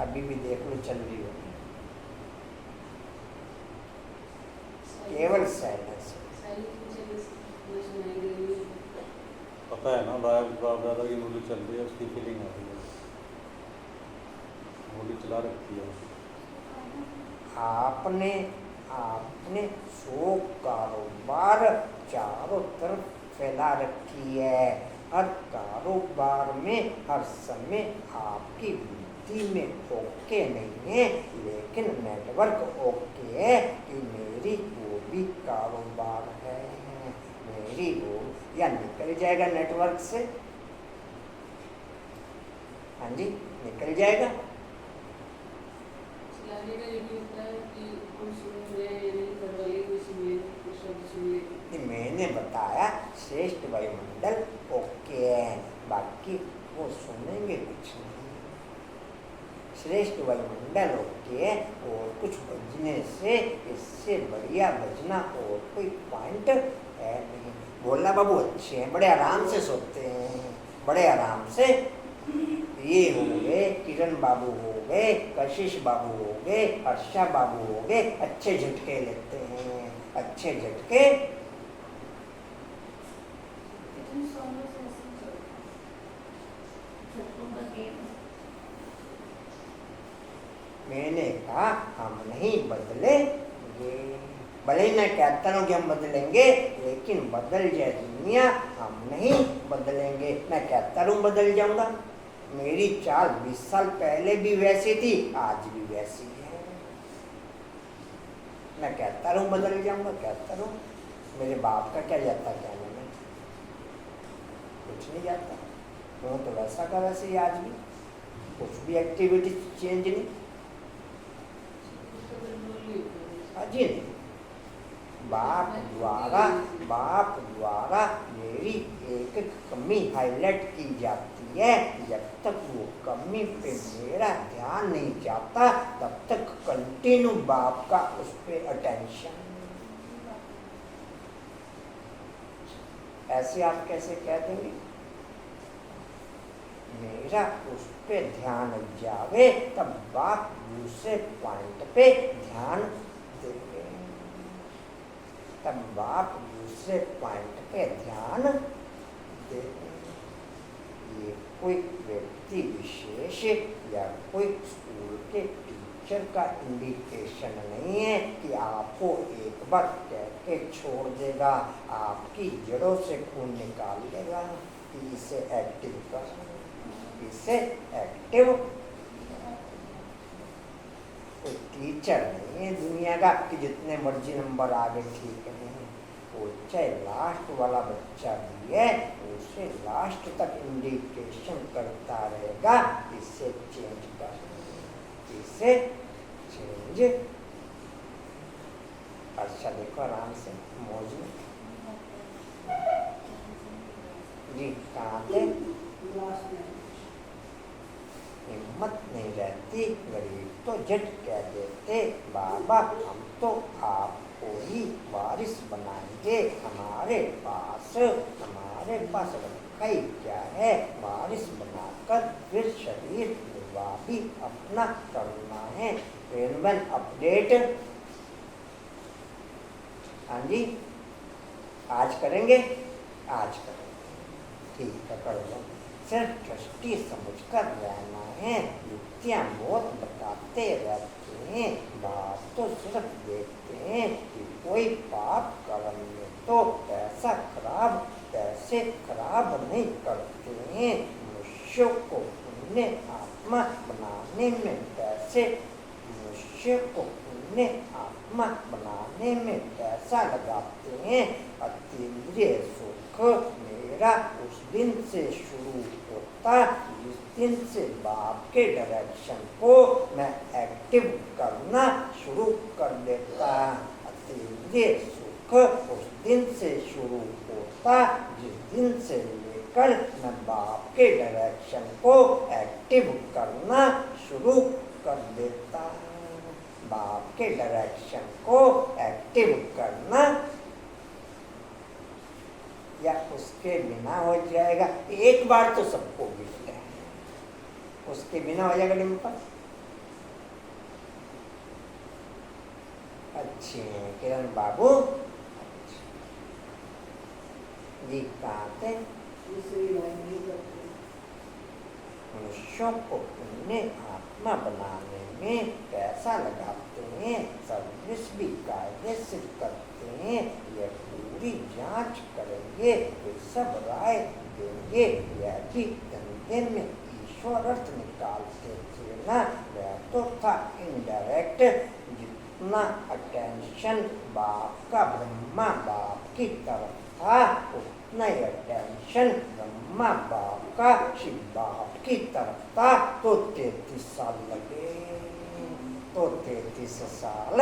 अभी भी देख लो चल रही हो, केवल साइलेंस। पता है ना बाप दादा की मूली चल रही है, उसकी फीलिंग आ रही है। मूली चला रखी है। आपने 100 कारोबार चारों तरफ फैला रखी है। हर कारोबार में हर समय आपकी बुद्धि में ओके नहीं है, लेकिन नेटवर्क ओके है कि मेरी वो भी कारोबार है, मेरी वो, या निकल जाएगा नेटवर्क से। हाँ जी निकल जाएगा। मैंने बताया श्रेष्ठ वायुमंडल ओके है, बाकी वो सुनेंगे कुछ नहीं। श्रेष्ठ वायुमंडल ओके है, और कुछ बजने से इससे बढ़िया बजना और कोई पॉइंट है नहीं। भोला बाबू अच्छे हैं, बड़े आराम से सोते हैं, बड़े आराम से ये हो गए, किरण बाबू हो गए, कशिश बाबू हो गए, हर्षा बाबू हो गए, अच्छे झटके लेते हैं, अच्छे झटके। मैंने कहा हम नहीं बदलेंगे, भले ही मैं कहता हूँ कि हम बदलेंगे, लेकिन बदल जाए दुनिया, हम नहीं बदलेंगे। मैं कहता हूँ बदल जाऊंगा, मेरी चाल 20 साल पहले भी वैसी थी, आज भी वैसी है। मैं कहता हूँ बदल जाऊंगा, कहता हूँ। मेरे बाप का क्या जाता कहने में, कुछ नहीं जाता। वो तो वैसा का वैसे ही आज भी, कुछ भी एक्टिविटी चेंज नहीं। जी नहीं, बाप द्वारा मेरी एक कमी हाईलाइट की जाती है। जब तक वो कमी पे मेरा ध्यान नहीं जाता, तब तक कंटिन्यू बाप का उस पे अटेंशन। ऐसे आप कैसे कह देंगे? मेरा उस पे ध्यान जावे, तब बाप दूसरे पॉइंट पे ध्यान देंगे, तब बाप दूसरे पॉइंट पे ध्यान देंगे। ये कोई व्यक्ति विशेष या कोई स्कूल के टीचर का इंडिकेशन नहीं है कि आपको एक बार कह के छोड़ देगा, आपकी जड़ों से खून निकाल देगा कि इसे एक्टिव कर, इसे एक्टिव। कोई टीचर नहीं है दुनिया का कि जितने मर्जी नंबर आगे ठीक नहीं, वो चाहे लास्ट वाला बच्चा भी है, उसे लास्ट तक इंडिकेशन करता रहेगा, इसे चेंज कर, इसे चेंज। अच्छा देखो आराम से, मौज में जी। कहाँ थे? हिम्मत नहीं रहती, गरीब तो झट कह देते, बाबा हम तो आपको ही वारिस बनाएंगे, हमारे पास रखा ही क्या है, वारिस बनाकर फिर शरीर निर्वाह भी अपना करना है। रेनवन अपडेट, हाँ जी, आज करेंगे, आज करेंगे, ठीक है, कर लो। सिर्फ ट्रस्टी समझकर रहना है, युक्तियाँ बहुत बताते रहते हैं, बात तो सिर्फ देखते हैं कि कोई पाप करेंगे तो पैसे खराब नहीं करते हैं। मनुष्य को पुण्य आत्मा बनाने में पैसा लगाते हैं। अतीन्द्रिय सुख मेरा उस दिन से शुरू होता जिस दिन से बाप के डायरेक्शन को मैं एक्टिव करना शुरू कर देता। अतीन्द्रिय सुख उस दिन से शुरू होता जिस दिन से लेकर मैं बाप के डायरेक्शन को एक्टिव करना शुरू कर देता। बाप के डायरेक्शन को एक्टिव करना या उसके बिना हो जाएगा। एक बार तो सबको मिलता है, उसके बिना हो जाएगा डिम्पल। अच्छे किरण बाबू जी, कहाँ थे? मनुष्यों को पुण्य आत्मा बनाने में पैसा लगाते हैं, सर्विस भी कायदे से करते हैं, यह पूरी जांच करेंगे, वे सब राय देंगे। यह भी धंधे में ईश्वर अर्थ निकालते थे ना, वह तो था इनडायरेक्ट। जितना अटेंशन बाप का ब्रह्मा बाप की तरफ था, उतना ही अटेंशन ब्रह्मा बाप का शिव बाप की तरफ था। तो 33 साल लगे, तो 33 साल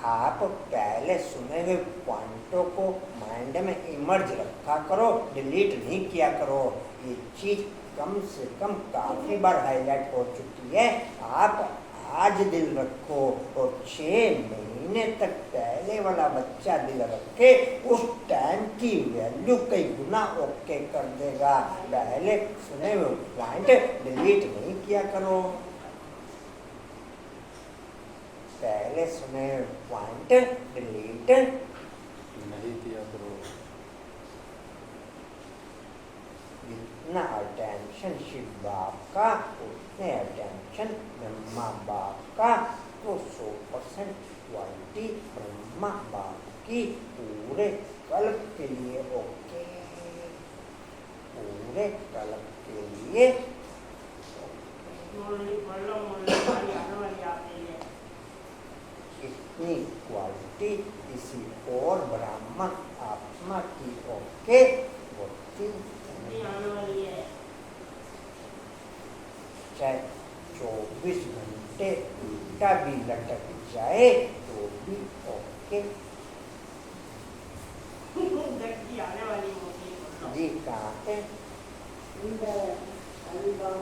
आप पहले सुने हुए पॉइंटों को माइंड में इमर्ज रखा करो, डिलीट नहीं किया करो। ये चीज कम से कम काफी बार हाईलाइट हो चुकी है। आप आज दिल रखो और 6 महीने तक पहले वाला बच्चा दिल रखे, उस टाइम की वैल्यू कई गुना ओके कर देगा। पहले सुने हुए पॉइंट डिलीट नहीं किया करो, पहले सुने हुए पॉइंट डिलीट नहीं किया करो। जितना अटेंशन शिव बाप का उतने अटेंशन ब्रह्मा बाप का, तो 100% क्वालिटी ब्रह्मा बाप की पूरे कल्प के लिए ओके, पूरे कल्प के लिए मुरली बोलो, मुरली वाली आने वाली आती है। इतनी क्वालिटी किसी और ब्राह्मण आत्मा की ओके होती ये आने वाली है। चाहे 24 घंटे उल्टा भी लटक जाए तो भी ओके। देखी आने वाली मुरली बोलो। जी कहाँ थे? अभी बाप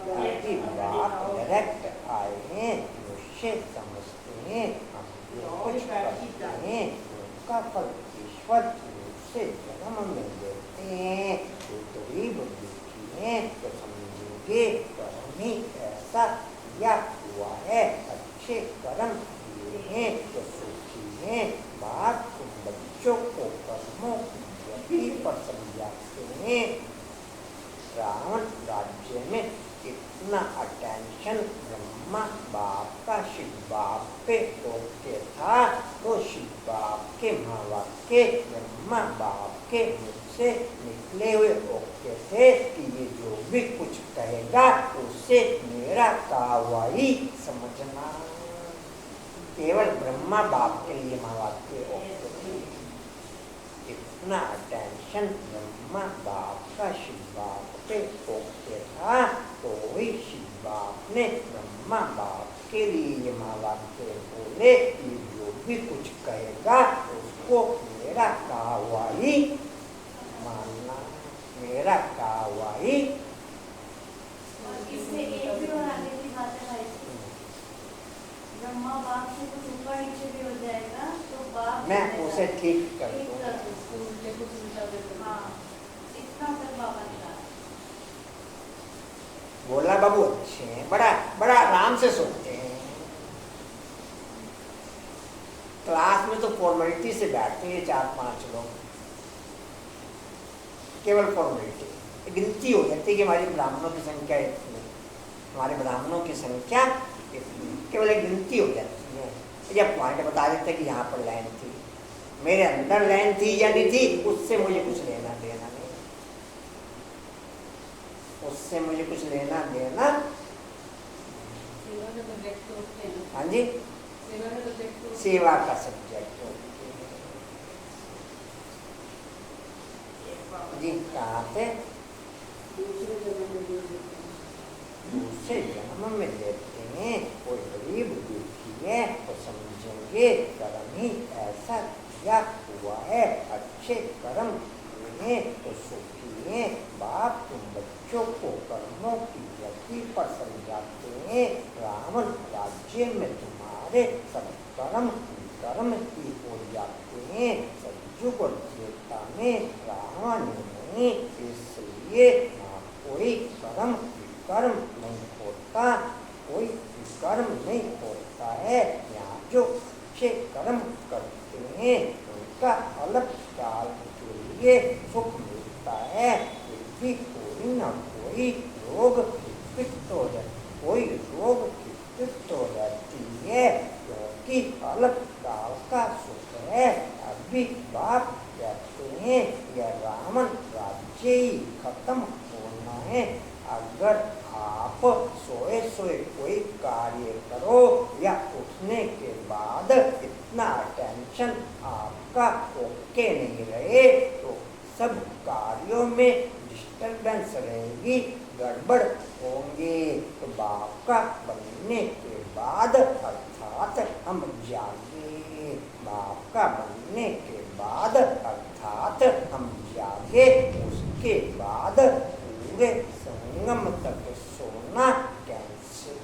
डायरेक्ट आए हैं, मुझसे समझते हैं, हम जो कुछ करते हैं उनका फल ईश्वर मुझसे जन्म में देते हैं। तो गरीब दुखी हैं तो समझेंगे कर्म ही ऐसा किया हुआ है, अच्छे कर्म किए हैं तो सुखी हैं। बाप तुम बच्चों को कर्मों की गति पर समझाते हैं। रावण राज्य में इतना अटेंशन ब्रह्मा बाप का शिव बाप पे ओके था, तो शिव बाप के माँ बाप के ब्रह्मा बाप के मुख से निकले हुए ओके थे कि ये जो भी कुछ कहेगा उससे मेरा कार्रवाई समझना। केवल ब्रह्मा बाप के लिए माँ बाप के ओके थे। इतना अटेंशन ब्रह्मा बाप का शिव बाप पे ओके था, तो वही शिव बाप ने ब्रह्मा बाप के लिए माँ बाप के बोले ये जो भी कुछ कहेगा उसको मेरा कार्रवाई मानना, मेरा कार्रवाई। इसमें एक भी और आगे की बात है भाई, ब्रह्मा बाप से कुछ ऊपर नीचे भी हो जाएगा तो बाप मैं उसे ठीक कर ठीक दूंगा। कर दूँ। हाँ, इतना तक बाबा ने कहा। बोला बाबू अच्छे हैं, बड़ा बड़ा आराम से सोते हैं। क्लास में तो फॉर्मेलिटी से बैठते हैं 4-5 लोग, केवल फॉर्मेलिटी। गिनती हो जाती है कि हमारी ब्राह्मणों की संख्या इतनी, हमारे ब्राह्मणों की संख्या इतनी, केवल एक गिनती हो जाती है। जब पॉइंट बता देते कि यहाँ पर लाइन थी, मेरे अंदर लाइन थी या नहीं थी उससे मुझे कुछ लेना देना नहीं, उससे मुझे कुछ लेना देना। हाँ जी, सेवा का सब्जेक्ट जी। कहाँ थे? दूसरे जन्म में देते हैं। कोई गरीब दुखी है तो समझेंगे कर्म ही ऐसा किया हुआ है, अच्छे कर्म हैं तो सुखी हैं। बाप तुम बच्चों को कर्मों की गति पर समझाते हैं। रावण राज्य में तुम्हारे सब कर्म कर्म ही हो जाते हैं। सतयुग और त्रेता में रावण नहीं, इसलिए ना कोई कर्म विकर्म नहीं होता, कोई विकर्म नहीं होता है। यहाँ जो अच्छे कर्म करते हैं उनका अल्प काल के लिए सुख मिलता है, फिर भी कोई न कोई रोग विकृत हो जाती, कोई रोग विकृत हो जाती है, क्योंकि अल्प काल का सुख है। अभी बाप कहते हैं यह रावण राज्य ही खत्म होना है। अगर आप सोए सोए कोई कार्य करो या उठने के बाद इतना टेंशन आपका ओके नहीं रहे तो सब कार्यों में डिस्टर्बेंस रहेगी, गड़बड़ होंगे। तो बाप का बनने के बाद अर्थात हम जागे, बाप का बनने के बाद अर्थात हम जागे, उसके बाद पूरे संगम तक सोना कैंसिल,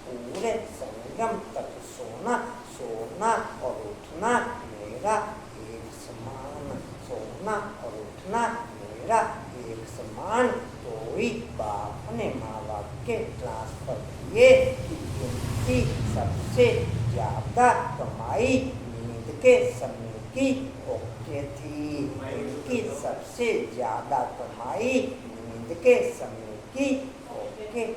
पूरे संगम संगम तक सोना, सोना और उठना मेरा एक समान, सोना और उठना मेरा एक समान। तो ही बाप ने माँ बाप के ट्रांसफर किए कि जिनकी सबसे ज्यादा कमाई नींद के समय की ओके थी, इनकी सबसे ज्यादा कमाई नींद के समय की ओके थी।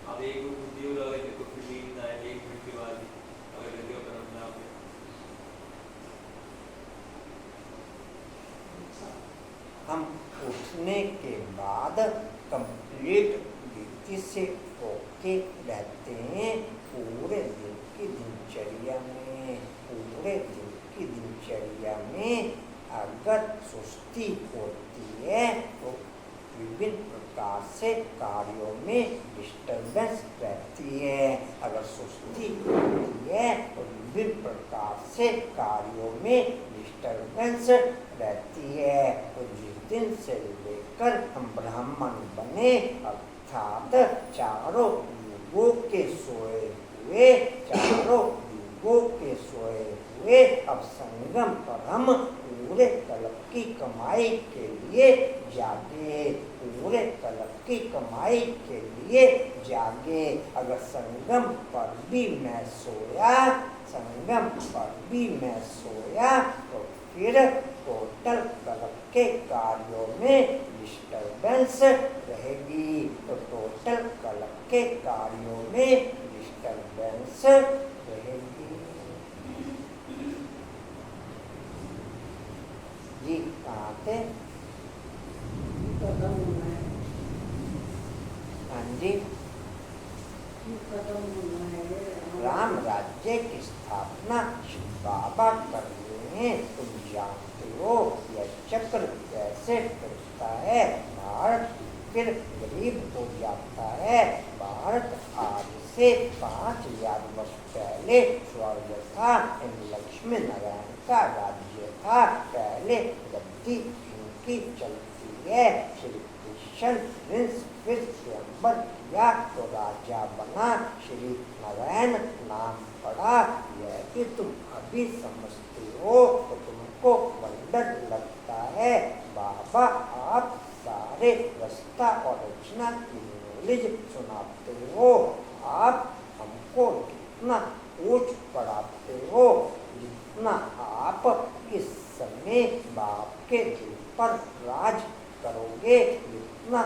अब एक बुद्धि हो जाएगी तो फिर नींद आए 1 मिनट के बाद अगर लगे अपन अपने आप में हम उठने के बाद कंप्लीट रीति से ओके रहते हैं पूरे दिन की दिनचर्या में। पूरे दिन की दिनचर्या में अगर सुस्ती होती है तो विभिन्न प्रकार से कार्यों में डिस्टर्बेंस रहती है। अगर सुस्ती होती है तो विभिन्न प्रकार से कार्यों में डिस्टर्बेंस रहती है। तो जिस दिन से लेकर हम ब्राह्मण बने अर्थात चारों युगों के सोए हुए, चारों युगों के सोए हुए अब संगम पर हम पूरे कल्प की कमाई के लिए जागे, पूरे कल्प की कमाई के लिए जागे। अगर संगम पर भी मैं सोया, संगम पर भी मैं सोया तो फिर टोटल कल्प के कार्यों में डिस्टर्बेंस रहेगी। तो टोटल कल्प के कार्यों में डिस्टर्बेंस रहेगी। जी कहाँ थे? खत्म होना है, हाँ जी, खत्म होना है। राम राज्य की स्थापना शिव बाबा कर रहे हैं। तुम जानते हो यह चक्र कैसे फिरता है। भारत फिर गरीब हो जाता है। भारत आज से 5000 वर्ष पहले स्वर्ग था, लक्ष्मी नारायण का राज्य था। पहले गद्दी इनकी चलती है। श्री कृष्ण प्रिंस फिर स्वयंवर किया तो राजा बना, श्री नारायण नाम पड़ा। यह भी तुम अभी समझते हो तो तुमको वंडर लगता है। बाबा आप सारे रास्ता और रचना की नॉलेज सुनाते हो। आप हमको कितना ऊंच पढ़ाते हो। जितना आप इस समय बाप के दिल पर राज करोगे, जितना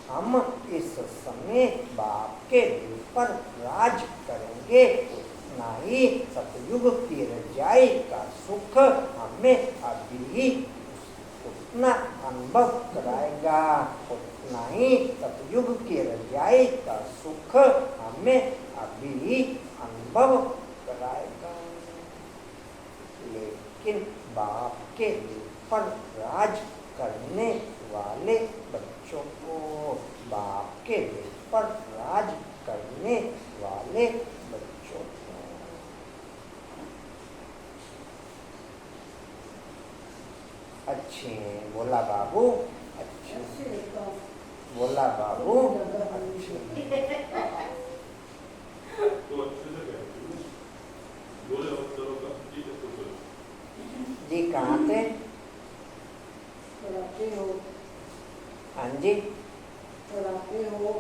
हम इस समय बाप के दिल पर राज करेंगे, उतना ही सतयुग की रजाई का सुख हमें अभी ही उतना अनुभव कराएगा। उतना ही सतयुग की रजाई का सुख हमें अभी ही अनुभव कराएगा। लेकिन बाप के दिल पर राज करने वाले बच्चों को, बाप के दिल पर राज करने वाले बच्चों को अच्छे बोला बाबू, अच्छे बोला बाबू, अच्छे तो अच्छे से कहते हो बोले और चलो का ठीक है तो चलो जी कहाँ थे? कराते हो, हाँ जी, कराते हो।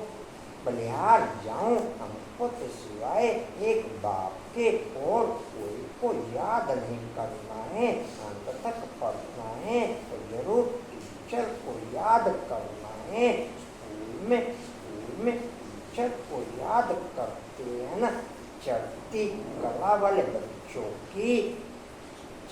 बलिहार जाऊं हमको तो सिवाय एक बाप के और कोई को याद नहीं करना है। अंत तक पढ़ना है तो जरूर टीचर को याद करना है। स्कूल में टीचर को याद करते हैं ना। चढ़ती कला वाले बच्चों की,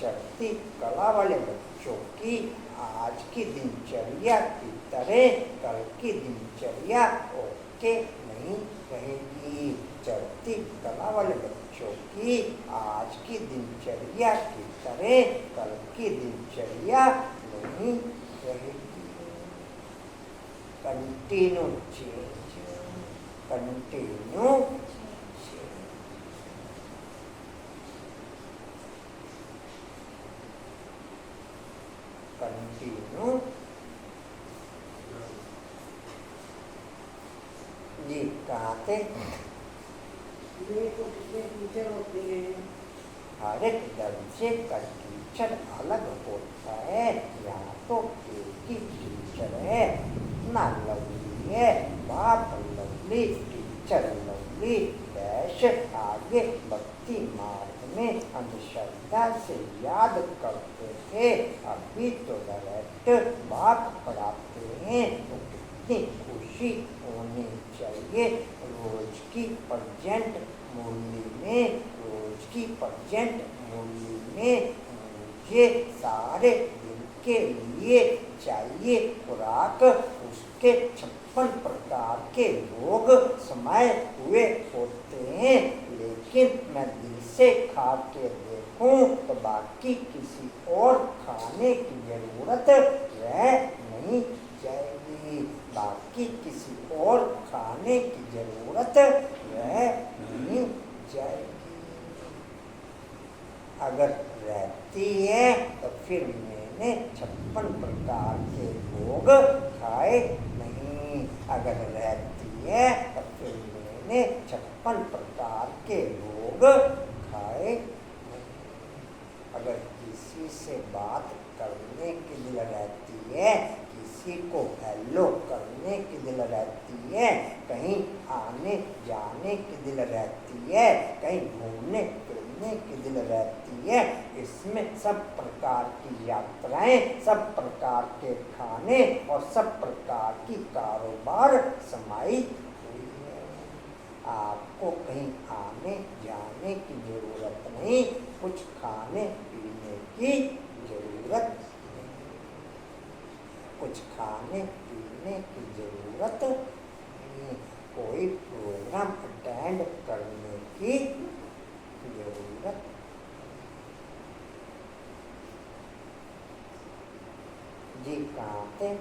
चढ़ती कला वाले बच्चों की आज की दिनचर्या की तरह कल की दिनचर्या ओके नहीं रहेगी। चढ़ती कला वाले बच्चों की आज की दिनचर्या की तरह कल की दिनचर्या नहीं रहेगी। Continue change, continue change. Continue. जी कहाँ थे? मेरे को कितने टीचर होते हैं? हर एक दर्जे का टीचर अलग होता है। यहाँ तो एक ही टीचर है, इतना लवली है, बाप लवली, टीचर लवली। डैश आगे भक्ति मार्ग में अंधश्रद्धा से याद करते थे, अभी तो डायरेक्ट बाप पढ़ाते हैं। तो कितनी खुशी होनी चाहिए। रोज की प्रजेंट मूल्य में, रोज की प्रजेंट मूल्य में मुझे सारे दिन के लिए चाहिए खुराक। उसके 56 प्रकार के रोग समाये हुए होते हैं, लेकिन मैं दिल से खा के देखूं तो बाकी किसी और खाने की जरूरत रह नहीं जाएगी। बाकी किसी और खाने की जरूरत रह नहीं जाएगी। अगर रहती है तो फिर मैंने 56 प्रकार के भोग खाए नहीं। अगर रहती है तो फिर मैंने 56 प्रकार के भोग खाए नहीं। अगर किसी से बात करने की दिल रहती है, किसी को हेलो करने की दिल रहती है, कहीं आने जाने की दिल रहती है, कहीं घूमने फिरने की दिल रहती है, इसमें सब प्रकार की यात्राएं, सब प्रकार के खाने और सब प्रकार की कारोबार समाई हुई है। आपको कहीं आने जाने की जरूरत नहीं, कुछ खाने पीने की जरूरत नहीं, कुछ खाने पीने की जरूरत नहीं, कोई प्रोग्राम अटेंड करने की जरूरत। जी कहाँ थे?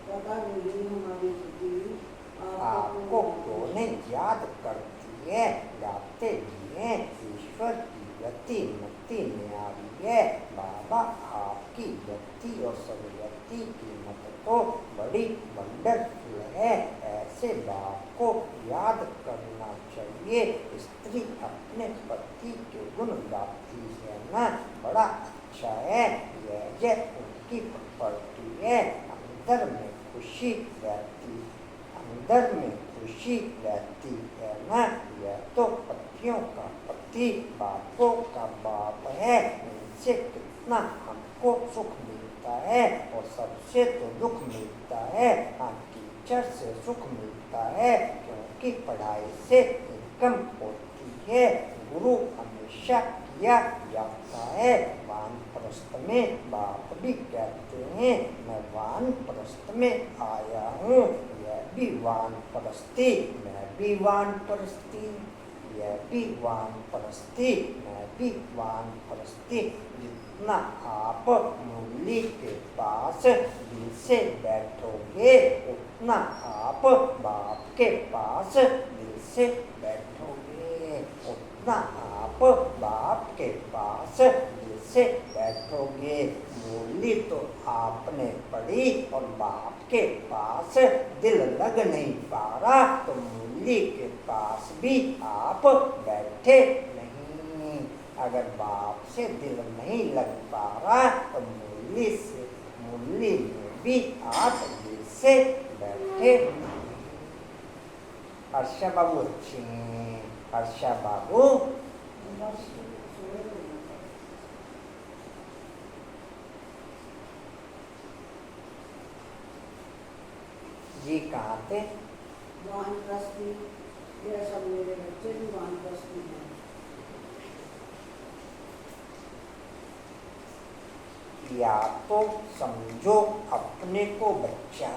पता नहीं हमारी स्थिति आपको क्यों नहीं याद करती है? गाते भी हैं, ईश्वर की गति मति न्यारी है। बाबा आपकी गति और सरगति की मत तो बड़ी वंडरफुल है। ऐसे बाप को याद करना चाहिए। स्त्री अपने पति के गुण गाती है ना, बड़ा अच्छा है। यह उनकी प्रॉपर्टी है। अंदर में खुशी रहती, अंदर में खुशी रहती है ना। यह तो पतियों का पति, बापों का बाप है। इनसे कितना हमको सुख मिलता है और सबसे तो दुख मिलता है। हाँ, टीचर से सुख मिलता है क्योंकि पढ़ाई से इनकम होती है। गुरु हमेशा किया जाता है। वानप्रस्थ में बाप भी कहते हैं मैं वानप्रस्थ में आया हूँ। यह भी वानप्रस्थी, मैं भी वानप्रस्थी, यह भी वानप्रस्थी, मैं भी वानप्रस्थी। जितना आप मुरली के पास दिल से बैठोगे, उतना आप बाप के पास दिल से बैठोगे, उतना आप बाप के पास दिल से बैठोगे। मुरली तो आपने पढ़ी और बाप के पास दिल लग नहीं पा रहा, तो मुरली के पास भी आप बैठे नहीं। अगर बाप से दिल नहीं लग पा रहा तो मुरली में भी आप दिल से बैठे नहीं। हर्षा बाबू अच्छी हैं। हर्षा बाबू जी कहाँ थे? वानप्रस्थी, यह सब मेरे बच्चे भी वानप्रस्थी हैं। या तो समझो अपने को बच्चा,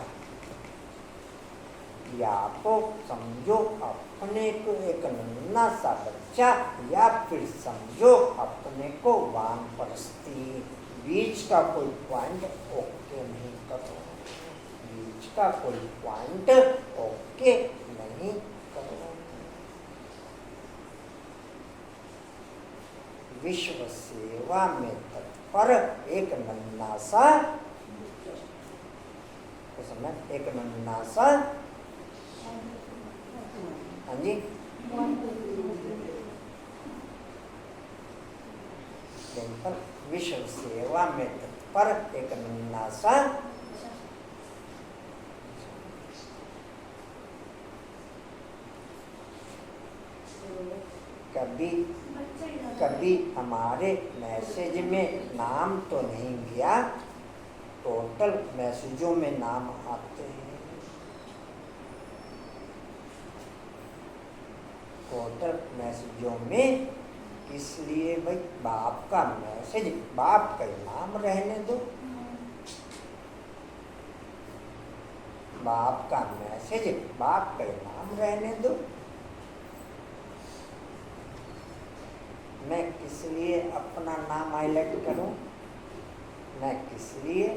या तो समझो अपने को एक नन्हा सा बच्चा, या फिर समझो अपने को वानप्रस्थी। बीच का कोई पॉइंट ओके नहीं करो, बीच का कोई पॉइंट ओके नहीं करो। विश्व सेवा में तत्पर पर एक नन्हा सा, एक नन्हा सा, हाँ जी, पर विश्व सेवा में तत्पर एक नन्हा सा, कभी हमारे मैसेज में नाम तो नहीं गया, टोटल मैसेजों में नाम आते हैं, टोटल मैसेजों में। इसलिए भाई बाप का मैसेज, बाप का नाम रहने दो, बाप का मैसेज, बाप का नाम रहने दो। मैं किस लिए अपना नाम हाईलाइट करूं? मैं किस लिए?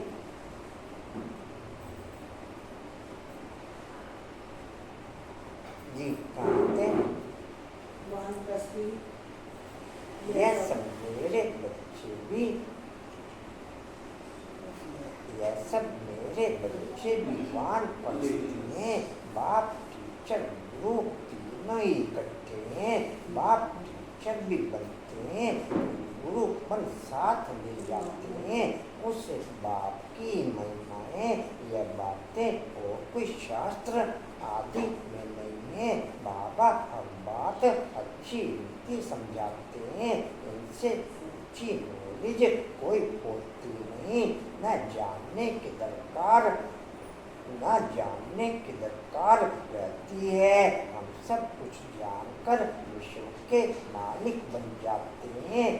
जी कहाँ थे? यह सब मेरे बच्चे भी, यह सब मेरे बच्चे भी वानप्रस्थी हैं। बाप टीचर गुरु तीनों ही इकट्ठे हैं। बाप टीचर भी बनते हैं, गुरु बन साथ ले जाते हैं। उस बाप की महिमाएं, यह बातें और कोई शास्त्र आदि में नहीं है। बाबा हर बात अच्छी रीति समझाते हैं। इनसे ऊंची नॉलेज कोई होती नहीं। न जानने की दरकार, न जानने की दरकार रहती है। हम सब कुछ जानकर विश्व के मालिक बन जाते हैं।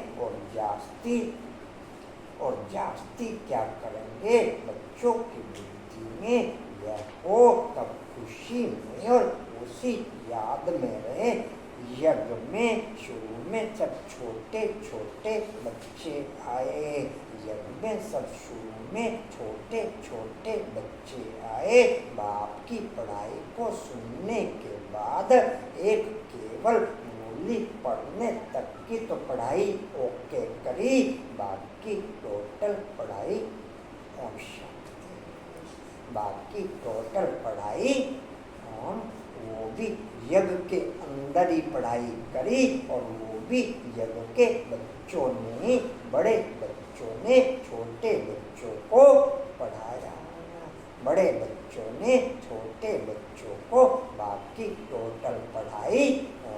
और जास्ती क्या करेंगे? बच्चों की बुद्धि में यह हो तब खुशी में और उसी याद में रहे। यज्ञ में शुरू में सब छोटे छोटे बच्चे आए। यज्ञ में सब शुरू में छोटे छोटे बच्चे आए। बाप की पढ़ाई को सुनने के बाद एक केवल मूली पढ़ने तक की तो पढ़ाई ओके करी, बाकी टोटल पढ़ाई बाकी टोटल पढ़ाई हम वो भी यज्ञ के अंदर ही पढ़ाई करी। और वो भी यज्ञ के बच्चों ने, बड़े बच्चों ने छोटे बच्चों को पढ़ाया, बड़े बच्चों ने छोटे बच्चों को। बाकी टोटल पढ़ाई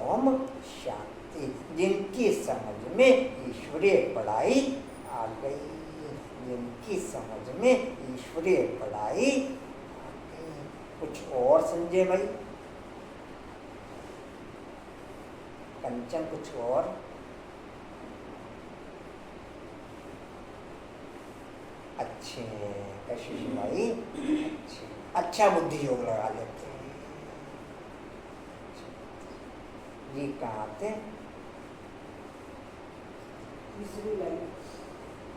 ओम शांति। जिनकी समझ में ईश्वरीय पढ़ाई आ गई, जिनकी समझ में ईश्वरीय पढ़ाई आ गई। कुछ और संजय भाई? कंचन कुछ और? अच्छे कशिश भाई, अच्छे, अच्छा बुद्धि योग लगा लेते हैं जी। कहाँ थे?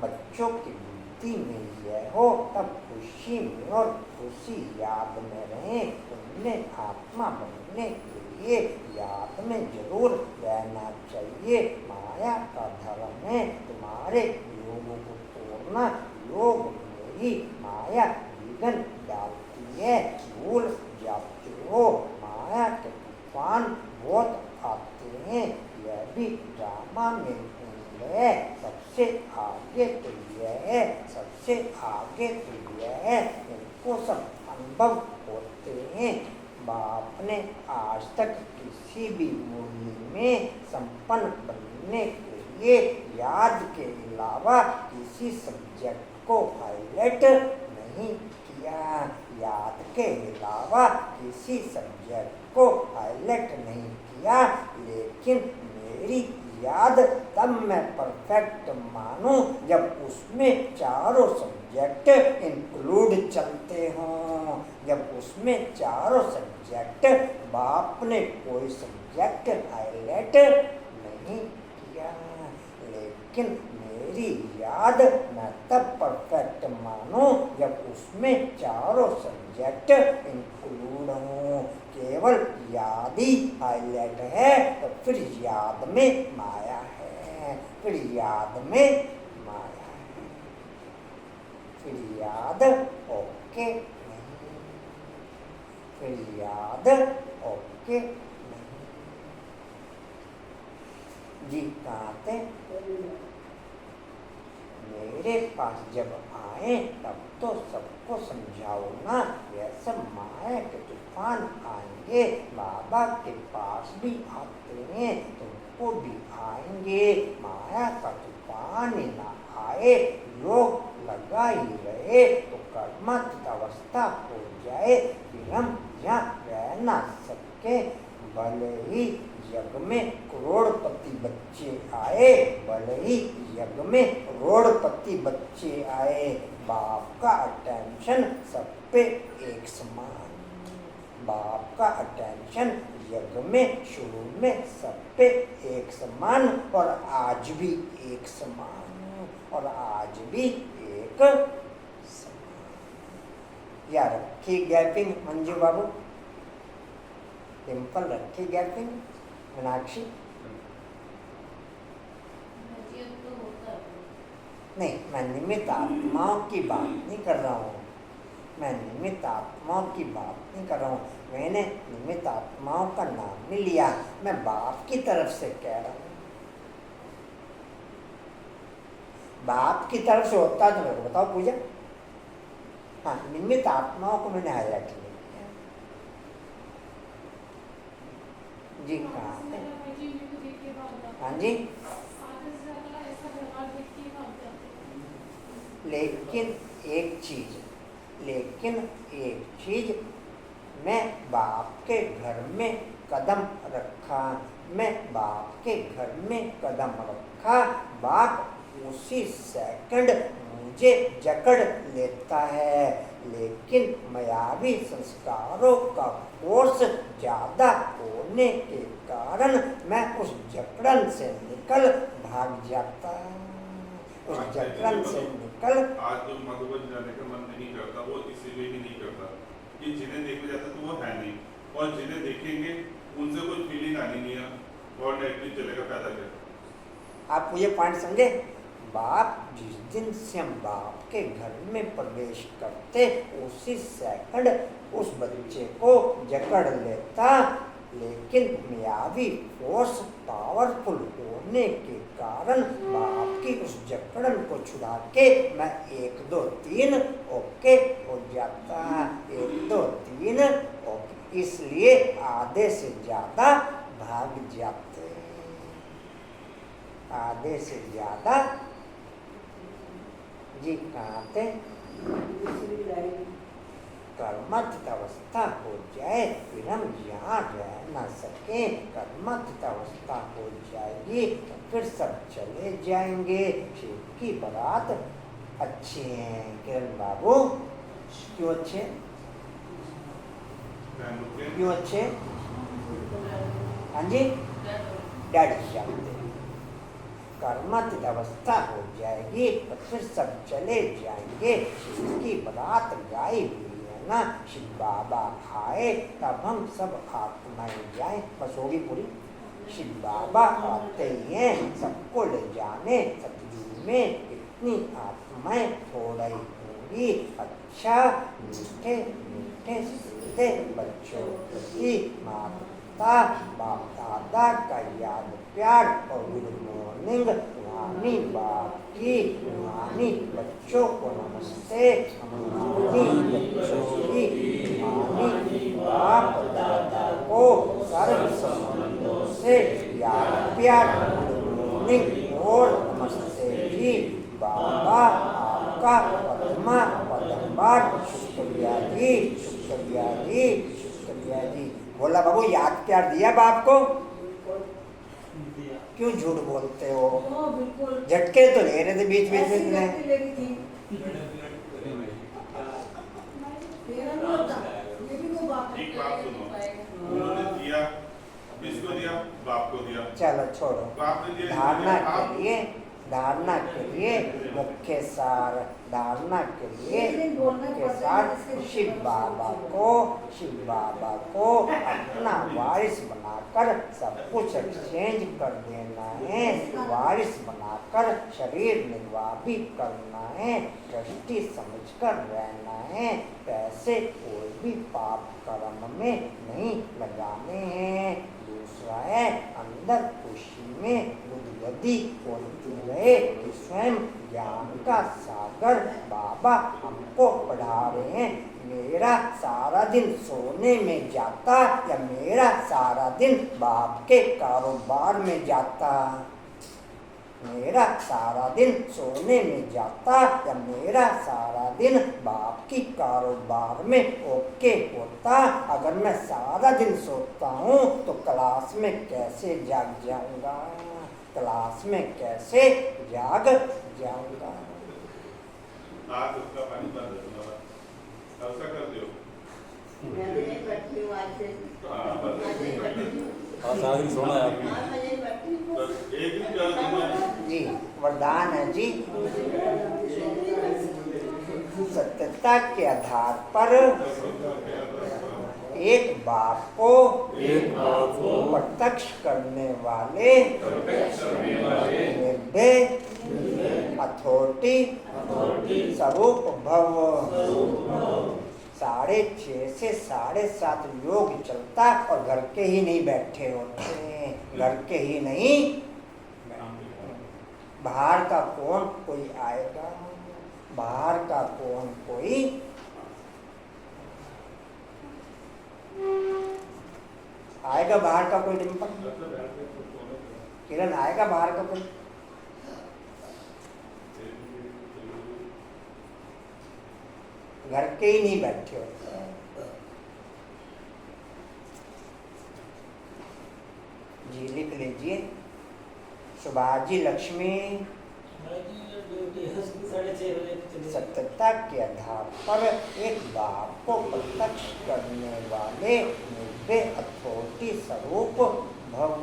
बच्चों की बुद्धि में यह हो तब खुशी में और खुशी याद में रहे। उनमें आत्मा बनने के लिए याद में जरूर रहना चाहिए। माया का धर्म है तुम्हारे योगों को तोड़ना। योग में ही माया विघ्न डालती है। भूल जाते हो, माया के तूफान बहुत आते हैं। यह भी ड्रामा में है। सबसे आगे तो यह है, सबसे आगे तो यह है। इनको सब अनुभव होते हैं। बाप ने आज तक किसी भी मूल्य में संपन्न बनने के लिए याद के अलावा किसी सब्जेक्ट को हाईलाइट नहीं किया। याद के अलावा किसी सब्जेक्ट को हाईलाइट नहीं किया। लेकिन मेरी याद तब मैं परफेक्ट मानूं जब उसमें चारों सब्जेक्ट इंक्लूड चलते हों। जब उसमें चारों सब्जेक्ट, बाप ने कोई सब्जेक्ट हाईलाइट नहीं किया। लेकिन मेरी याद मैं तब परफेक्ट मानूं जब उसमें चारों सब्जेक्ट इंक्लूड हों। केवल याद ही हाईलाइट है तो फिर याद में माया है, फिर याद में माया है। याद ओके नहीं, फिर याद ओके नहीं। जी कहाँ थे? मेरे पास जब आए तब तो सबको समझाओ ना, ये सब माया के तूफान आएंगे, बाबा के पास भी आते हैं, तुमको भी आएंगे, माया का तूफान ही ना आए, योग लगा ही रहे तो कर्मठ अवस्था हो जाए, फिर हम यहाँ रह ना सके। भले ही यज्ञ में करोड़पति बच्चे आए, भले ही यज्ञ में करोड़पति बच्चे आए, बाप का अटेंशन सब पे एक समान, बाप का अटेंशन यज्ञ में शुरू में सब पे एक समान, और आज भी एक समान, और आज भी एक समान। या रखी गैपिंग मंजू बाबू, डिम्पल रखी गैपिंग, मीनाक्षी नहीं, मैं निमित्त आत्माओं की बात नहीं कर रहा हूँ, मैं निमित्त आत्माओं की बात नहीं कर रहा हूँ, मैंने निमित्त आत्माओं का नाम नहीं लिया, मैं बाप की तरफ से कह रहा हूँ। बाप की तरफ से होता तो मेरे को बताओ पूजा। हाँ, निमित्त आत्माओं को मैंने हाईलाइट नहीं किया। जी कहाँ पे? हाँ जी, लेकिन एक चीज, मैं बाप के घर में कदम रखा, मैं बाप के घर में कदम रखा, बाप उसी सेकंड मुझे जकड़ लेता है, लेकिन मायावी संस्कारों का फोर्स ज्यादा होने के कारण मैं उस जकड़न से निकल भाग जाता, उस जकड़न से निकल। आज जो मधुबन जाने का मन नहीं करता वो इसीलिए भी नहीं करता कि जिन्हें देखा जाता तो वो है नहीं, और जिन्हें देखेंगे उनसे कोई फीलिंग आनी नहीं है, और नेगेटिव चलेगा पैदा कर। आप ये पॉइंट समझे? बाप जिस दिन से हम बाप के घर में प्रवेश करते उसी सेकंड उस बच्चे को जकड़ लेता, लेकिन मायावी फोर्स पावरफुल होने के कारण बाप की उस जकड़न को छुड़ा के मैं 1 2 3 ओके हो जाता, 1 2 3 ओके, इसलिए आधे से ज्यादा भाग जाते, आधे से ज्यादा। जी कहाँ थे? कर्मठ अवस्था हो जाए फिर हम यहाँ रह न सके, कर्मठ अवस्था हो जाएगी तो फिर सब चले जाएंगे। शिव की बारात अच्छे हैं किरण बाबू, क्यों अच्छे? क्यों अच्छे? हाँ जी, डैडी जानते, कर्मठ अवस्था हो जाएगी तो फिर सब चले जाएंगे। शिव की बारात गाई हुई है ना, शिव बाबा आए तब हम सब आत्माएं जाए, बस होगी पूरी। शिव बाबा आते ही हैं सबको ले जाने, सतयुग में इतनी आत्माएं थोड़ा ही होंगी। अच्छा मीठे मीठे सीधे बच्चों की माता बाप दादा का याद प्यार और गुड मॉर्निंग रूहानी बाप की, रूहानी बच्चों को नमस्ते, रूहानी बच्चों की, रूहानी बाप दादा को सर्व संबंधों से याद प्यार गुड मॉर्निंग और नमस्ते जी। बाबा आपका पद्मा पद्मवार शुक्रिया जी, शुक्रिया जी, शुक्रिया जी। बोला बाबू याद प्यार दिया बाप को? क्यों झूठ बोलते हो? झटके तो ले रहे थे बीच बीच में। एक बात सुनो, उन्होंने दिया, किसको दिया? बाप को दिया। चलो छोड़ो, बाप ने दिया, धारणा आप करिए, धारणा के लिए मुख्य सार, धारणा के लिए मुख्य सार शिव बाबा को अपना वारिस बनाकर सब कुछ एक्सचेंज कर देना है, वारिस बनाकर शरीर निर्वाह भी करना है, ट्रस्टी समझकर रहना है, पैसे कोई भी पाप कर्म में नहीं लगाने हैं। दूसरा है अंदर खुशी में बुद्धि बोलती रहे कि स्वयं ज्ञान का सागर बाबा हमको पढ़ा रहे हैं। मेरा सारा दिन सोने में जाता या मेरा सारा दिन बाप के कारोबार में जाता, मेरा सारा दिन सोने में जाता या मेरा सारा दिन बाप की कारोबार में ओके होता। अगर मैं सारा दिन सोता हूँ तो क्लास में कैसे जाग जाऊंगा, क्लास में कैसे जाग जाऊंगा। आज उसका पानी बंद है, ऐसा कर दियो। मैं तो यही बैठी हूँ आज से। हाँ, बस। आज यही बैठी हूँ। सारा दिन सोना है आपने? हाँ, मैं यही बैठी हूँ। बस एक दिन क्या दिन जी वरदान है जी। सत्यता के आधार पर एक बाप को प्रत्यक्ष करने वाले निर्भय अथॉरिटी स्वरूप भव 6:30 से 7:30 योग चलता और घर के ही नहीं बैठे होते, घर के ही नहीं, बाहर का कौन कोई आएगा, बाहर का कौन कोई आएगा, बाहर का कोई डिम्पल किरण आएगा, बाहर का कोई घर के ही नहीं बैठे होते। जी लिख लीजिए। सुभाष जी लक्ष्मी सत्यता के आधार पर एक बाप को प्रत्यक्ष करने वाले निर्भय अथॉरिटी स्वरूप भव।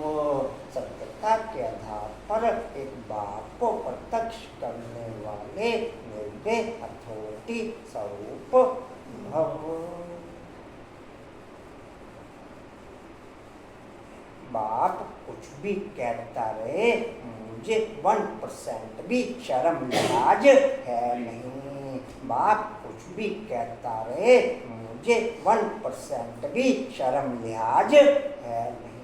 सत्यता के आधार पर एक बाप को प्रत्यक्ष करने वाले निर्भय अथॉरिटी स्वरूप भव। बाप कुछ भी कहता रहे, मुझे 1% भी शर्म लिहाज है नहीं। बाप कुछ भी कहता रहे, मुझे 1% भी शर्म लिहाज है नहीं।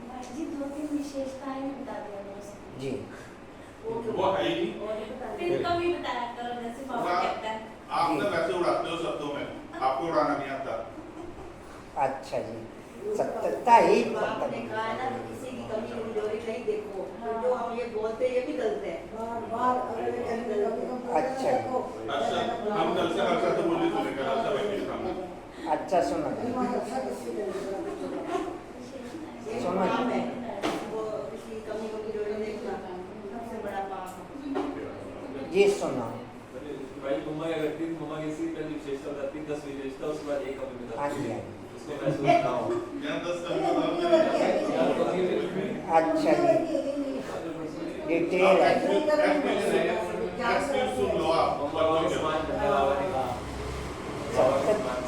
भाई जी 2-3 विशेषताएं बता दिया जी वो है ही नहीं। फिर कभी बताया करो, जैसे पापा कहता है। आपने वैसे उड़ाते हो शब्दों में, आपको उड़ाना नहीं आता। अच्छा जी, सत्यता ही आपने कहा है ना कि किसी की कमी कमजोरी नहीं देखो, तो जो हम ये बोलते हैं ये भी गलत है। बार अगर ये कमी गलत है। अच्छा अच्छा हम कल से हर्षा तो बोली सुनेंगे, हर्षा बैठी है सामने। अच्छा सुनो सुनो है वो किसी की कमी कमजोरी देखना सबसे बड़ा पाप। जी सुनो। भाई मम्मा क्या करती थी, मम्मा किसी पहली विशेषता बताती 10 विशेषता, उसके बाद एक कमी हाँ बताती जी है। हाँ जी। उसको मैं सोचता हूँ यहाँ 10 कभी अच्छा जी डिटेल है। सुन लो आप।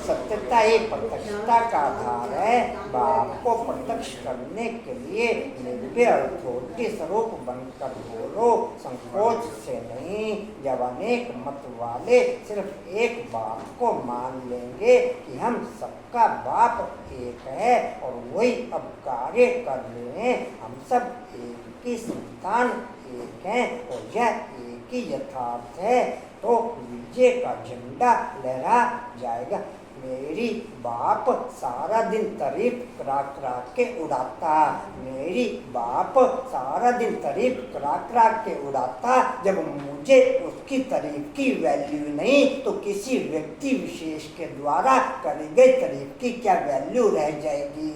सत्यता ही प्रत्यक्षता का आधार है। बाप को प्रत्यक्ष करने के लिए निर्भय अथॉरिटी स्वरूप बनकर बोलो, संकोच से नहीं। जब अनेक मत वाले सिर्फ एक बात को मान लेंगे कि हम सबका बाप एक है और वही अब कार्य कर रहे हैं, हम सब एक ही संतान एक हैं और यह एक ही यथार्थ है, तो विजय का झंडा लहरा जाएगा। मेरी बाप सारा दिन तारीफ करा करा के उड़ाता, मेरी बाप सारा दिन तारीफ करा करा के उड़ाता। जब मुझे उसकी तारीफ की वैल्यू नहीं तो किसी व्यक्ति विशेष के द्वारा करी गई तारीफ की क्या वैल्यू रह जाएगी।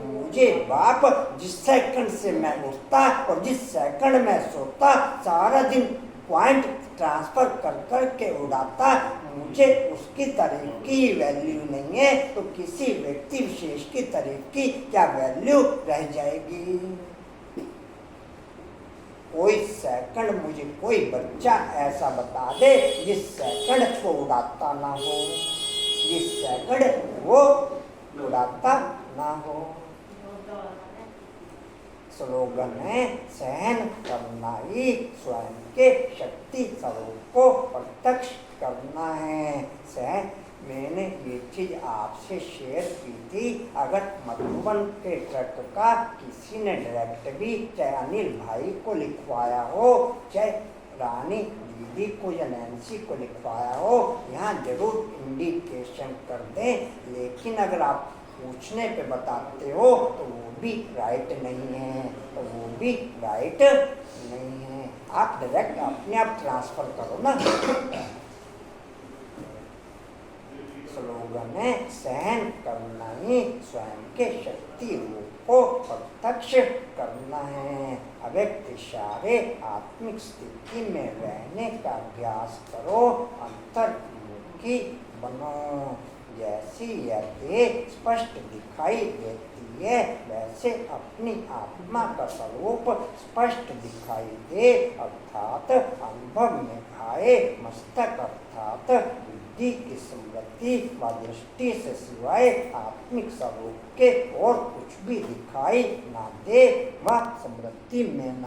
मुझे बाप जिस सेकंड से मैं उठता और जिस सेकंड में सोता सारा दिन पॉइंट ट्रांसफर कर कर के उड़ाता, मुझे उसकी तारीफ की वैल्यू नहीं है तो किसी व्यक्ति विशेष की तारीफ की क्या वैल्यू रह जाएगी। कोई सेकंड मुझे कोई बच्चा ऐसा बता दे जिस सेकंड वो उड़ाता ना हो, जिस सेकंड वो उड़ाता ना हो। स्लोगन है सहन करना ही स्वयं के शक्ति स्वरूप को प्रत्यक्ष करना है। सहन मैंने ये चीज आपसे शेयर की थी। अगर मधुबन के ट्रक का किसी ने डायरेक्ट भी चाहे अनिल भाई को लिखवाया हो, चाहे रानी दीदी को या नैन्सी को लिखवाया हो, यहाँ जरूर इंडिकेशन कर दें। लेकिन अगर आप पूछने पे बताते हो तो वो भी राइट नहीं है, तो वो भी राइट नहीं है। आप डायरेक्ट अपने आप ट्रांसफर करो ना। स्लोगन है सहन करना ही स्वयं के शक्ति रूप को प्रत्यक्ष करना है। अव्यक्त इशारे आत्मिक स्थिति में रहने का अभ्यास करो, अंतर्मुखी बनो। जैसी यह देह स्पष्ट दिखाई देती है वैसे अपनी आत्मा का स्वरूप स्पष्ट दिखाई दे, अर्थात अनुभव में आए। मस्तक अर्थात बुद्धि की स्मृति व दृष्टि से सिवाय आत्मिक स्वरूप के और कुछ भी दिखाई ना दे, वह स्मृति में